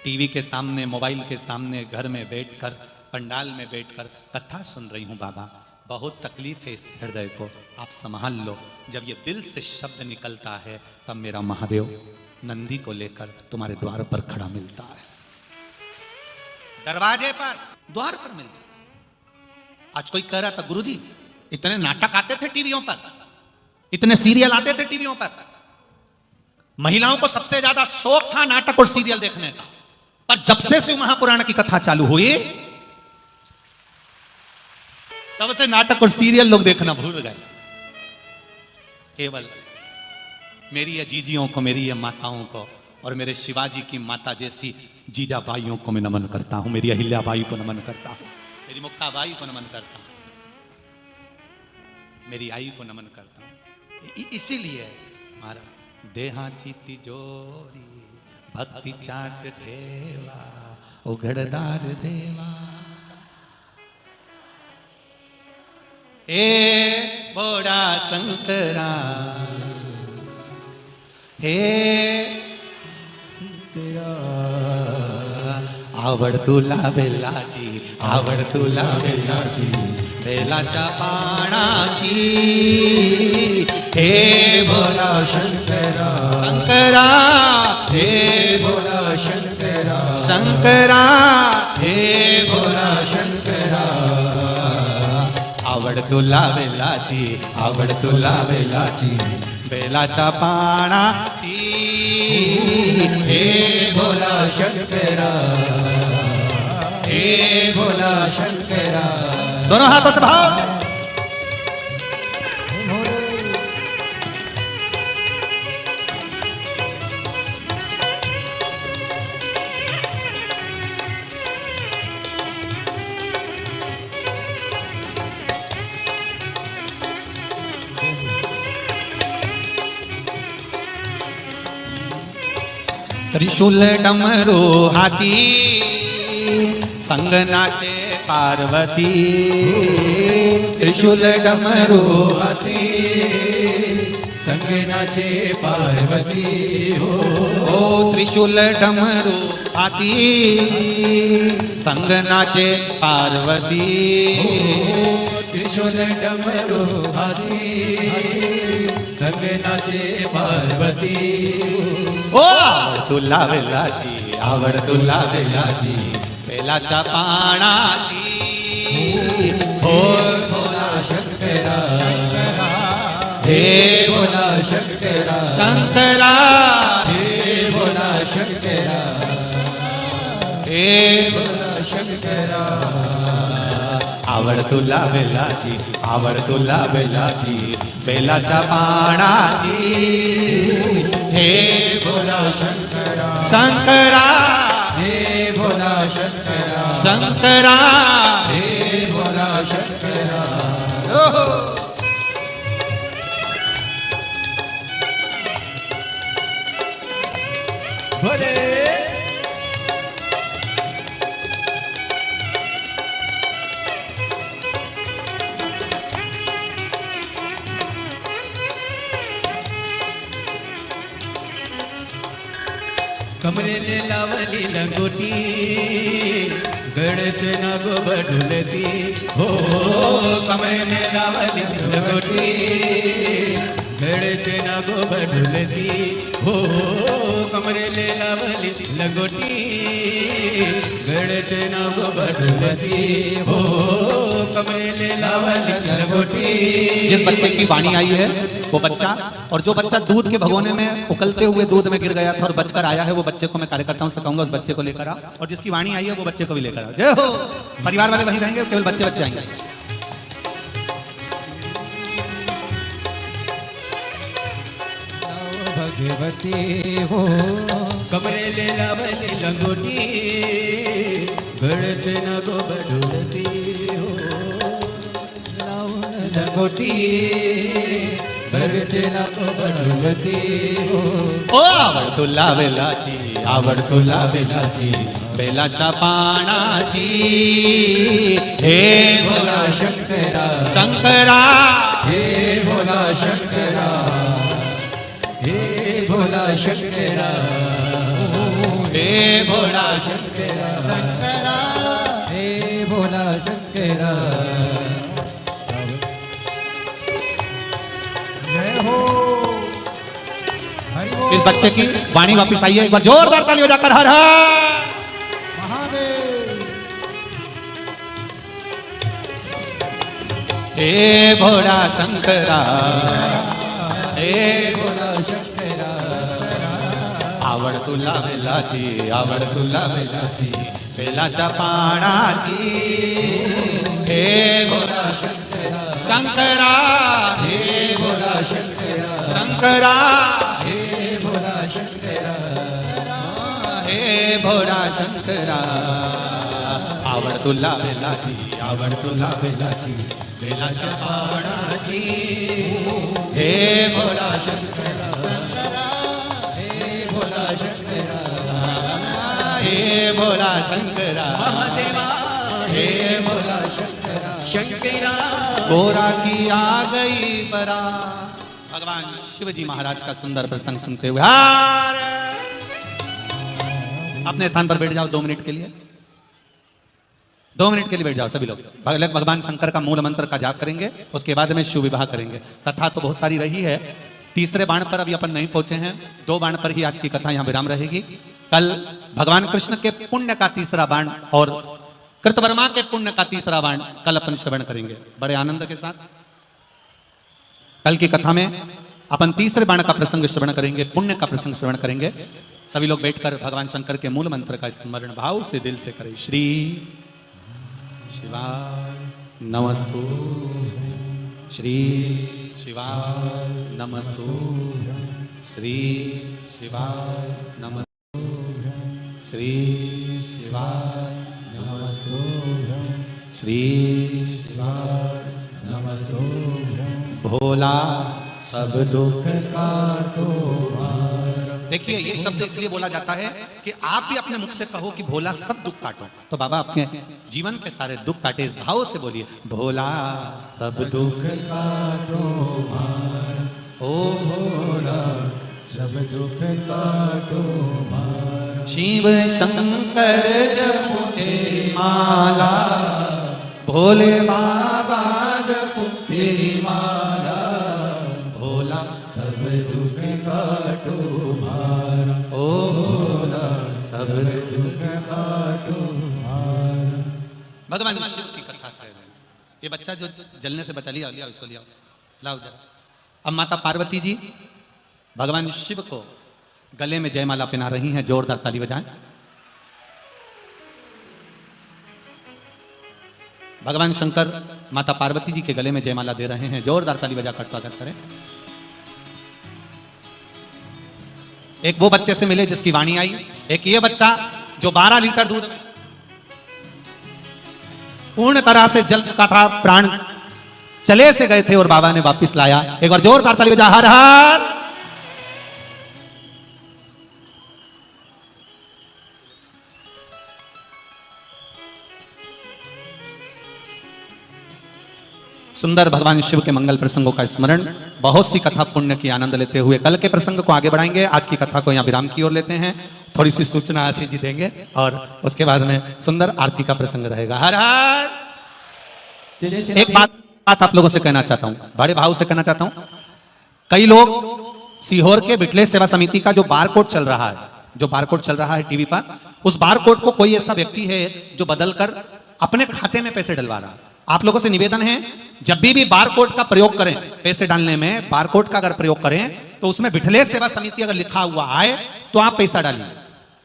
टीवी के सामने, मोबाइल के सामने, घर में बैठकर, पंडाल में बैठकर कथा सुन रही हूं बाबा। बहुत तकलीफ है इस हृदय को, आप संभाल लो। जब ये दिल से शब्द निकलता है तब मेरा महादेव नंदी को लेकर तुम्हारे द्वार पर खड़ा मिलता है, दरवाजे पर, द्वार पर मिलता है। आज कोई कह रहा था गुरुजी इतने नाटक आते थे टीवियों पर, इतने सीरियल आते थे टीवियों पर, महिलाओं को सबसे ज्यादा शौक था नाटक और सीरियल देखने का, पर जब से शिव महापुराण की कथा चालू हुई तब से नाटक और सीरियल लोग देखना भूल गए। केवल मेरी ये जीजियों को, मेरी ये माताओं को और मेरे शिवाजी की माता जैसी जीजाबाइयों को मैं नमन करता हूं, मेरी अहिल्याबाई को नमन करता हूं, मेरी मुक्ताबाई को नमन करता हूं, मेरी आई को नमन करता हूं। इसीलिए महाराज देहाची तिजोरी भक्ति चाच ठेवा उघड़दार देवा, हे बोड़ा शंकरा, हे आवड तुला बेलाची, आवड तुला बेलाची, बेलाच्या पानाची, हे बोला शंकरा, शंकरा, हे बोला शंकरा, शंकरा, हे बोला शंकरा, आवड तुला बेलाची, आवड तुला बेलाची, बेलाच्या पानाची, हे बोला शंकरा, हे बोला शंकरा। दोनों हाथों से भाव से त्रिशूल डमरू हाती संग नाचे पार्वती, त्रिशूल डमरू हाती संग नाचे पार्वती हो, ओ त्रिशूल डमरू हाती संग नाचे पार्वती, त्रिशूल डमरू हाती संग नाचे पार्वती ओ आवड तुला बेलाची, आवड तुला बेलाची, बेलाच्या पानाची, हो बोला शंकरा, हे बोला शंकरा, शंकरा, हे बोला शंकरा, हे बोला शंकरा। आवड तुला बेलाची, आवड तुला बेलाची, बेलाच्या पानाची, हे बोला शंकरा, शंकरा, हे बोला शंकरा, शंकरा, हे बोला शंकरा। ओहो। बोले कमरेले लावली लंगोटी गडत नागो बडुलती हो, कमरेले लावली लंगोटी गडत नागो बडुलती हो, कमरेले लावली लंगोटी गडत नागो बडुलती हो, कमरेले लावली लंगोटी। जिस बच्चे की वाणी आई है वो बच्चा, और जो बच्चा दूध के भगोने में उकलते हुए दूध में गिर गया था और बचकर आया है, वो बच्चे को मैं कार्यकर्ताओं से कहूंगा उस बच्चे को लेकर आ, और जिसकी वाणी आई है वो बच्चे को भी लेकर आओ। जय हो। परिवार वाले वहीं रहेंगे, केवल बच्चे बच्चे आएंगे। भगवती हो कमरे ले लावली लंगोटी गडत नागो बडुलती हो, लंगोटी गडत नागो बडुलती हो, ओ आवड तुला बेलाची, आवड तुला बेलाची, बेलाच्या पानाची, हे बोला शंकरा, शंकरा, हे बोला शंकरा, हे बोला शंकरा, हे भोला शंकरा, शंकरा, हे बोला शंकरा। जय हो हरि बोल इस बच्चे की वाणी वापस आई है, एक बार जोरदार ताली हो जाकर हर हर महादेव। हे भोला शंकरा, हे बोला शंकरा, आवडतुला वेलाची आवडतुला वेलाची वेलाच्या पानाची हे भोला शंकरा हे भोला शंकरा हे भोला शंकरा हे भोला शंकरा आवडतुला वेलाची आवडतुला वेलाची वेलाच्या पानाची हे भोला शंकरा हे भोला शंकरा हे भोला शंकरा महादेवा हे भोला शंकरा शंकरा गोरा की आ गई बरा। भगवान शिवजी महाराज का सुंदर प्रसंग सुनते हुए हार अपने स्थान पर बैठ जाओ 2 मिनट के लिए, 2 मिनट के लिए बैठ जाओ सभी लोग। भगवान शंकर का मूल मंत्र का जाप करेंगे, उसके बाद में शिव विवाह करेंगे। कथा तो बहुत सारी रही है, तीसरे बाण पर अभी अपन नहीं पहुंचे हैं, 2 बाण पर ही आज की कथा यहां विराम रहेगी। कल भगवान कृष्ण के पुण्य का तीसरा बाण और कृतवर्मा के पुण्य का तीसरा बाण कल अपन श्रवण करेंगे बड़े आनंद के साथ। कल की कथा में अपन तीसरे बाण का प्रसंग श्रवण करेंगे, पुण्य का प्रसंग श्रवण करेंगे। सभी लोग बैठकर भगवान शंकर के मूल मंत्र का स्मरण भाव से दिल से करें। श्री शिवाय नमस्तु, श्री शिवाय नमस्तु, श्री शिवाय नमस्तु, श्री शिवाय नमस्तु, श्री शिवाय नमस्तु। भोला सब दुख काटो। देखिए ये शब्द इसलिए बोला जाता है कि आप भी अपने मुख से कहो कि भोला सब दुख काटो। तो बाबा अपने जीवन के सारे दुख काटे, इस भाव से बोलिए भोला सब दुख काटो ओ भोला सब दुख काटो शिव शंकर जपो तेरी माला, भोले बाबा जपो तेरी माला, भोला सब दुख काटो ओ भोला सब दुख काटो भगवान शिव की कथा कह रहे हैं। ये बच्चा जो जलने से बचा लिया, लिया इसको लिया, लाओ जरा। अब माता पार्वती जी भगवान शिव को गले में जयमाला पहना रही हैं, जोरदार ताली बजाएं। भगवान शंकर माता पार्वती जी के गले में जयमाला दे रहे हैं, जोरदार ताली बजाकर स्वागत करें। एक वो बच्चे से मिले जिसकी वाणी आई, एक ये बच्चा जो 12 लीटर दूध पूर्ण तरह से जल चुका था, प्राण चले से गए थे और बाबा ने वापस लाया। एक बार जोरदार ताली बजा, हर हर। सुंदर भगवान शिव के मंगल प्रसंगों का स्मरण, बहुत सी कथा पुण्य की आनंद लेते हुए कल के प्रसंग को आगे बढ़ाएंगे। आज की कथा को यहाँ विराम की ओर लेते हैं, थोड़ी सी सूचना आशीष जी देंगे और उसके बाद में सुंदर आरती का प्रसंग रहेगा। हर हर। एक बात आप लोगों से कहना चाहता हूं, बड़े भाव से कहना चाहता हूं। कई लोग सीहोर के बिटले सेवा समिति का जो बारकोड चल रहा है, जो बारकोड चल रहा है टीवी पर, उस बारकोड को कोई ऐसा व्यक्ति है जो बदलकर अपने खाते में पैसे डलवा रहा है। आप लोगों से निवेदन है, जब भी बारकोड का प्रयोग करें, पैसे डालने में बारकोड का अगर प्रयोग करें तो उसमें बिठले सेवा समिति अगर लिखा हुआ आए तो आप पैसा डालिए।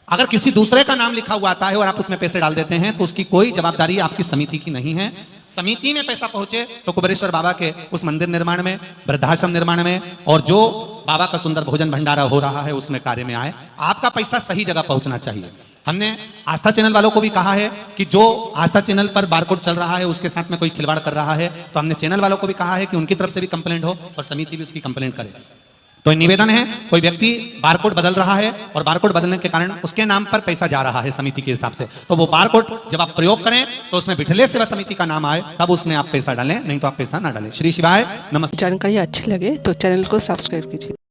अगर किसी दूसरे का नाम लिखा हुआ आता है और आप उसमें पैसे डाल देते हैं तो उसकी कोई जवाबदारी आपकी समिति की नहीं है। समिति में पैसा पहुंचे तो कुबेरेश्वर बाबा के उस मंदिर निर्माण में, वृद्धाश्रम निर्माण में और जो बाबा का सुंदर भोजन भंडारा हो रहा है उसमें कार्य में आए। आपका पैसा सही जगह पहुंचना चाहिए। हमने आस्था चैनल वालों को भी कहा है कि जो आस्था चैनल पर बारकोड चल रहा है उसके साथ में कोई खिलवाड़ कर रहा है तो हमने चैनल वालों को भी कहा है कि उनकी तरफ से भी कंप्लेंट हो और समिति भी उसकी कंप्लेंट करे। तो निवेदन है, कोई व्यक्ति बारकोड बदल रहा है और बारकोड बदलने के कारण उसके नाम पर पैसा जा रहा है समिति के हिसाब से, तो वो बारकोड जब आप प्रयोग करें तो उसमें बिठले सेवा समिति का नाम आए तब उसमें आप पैसा डालें, नहीं तो आप पैसा ना डालें। श्री शिवाय नमस्ते। जानकारी अच्छी लगे तो चैनल को सब्सक्राइब कीजिए।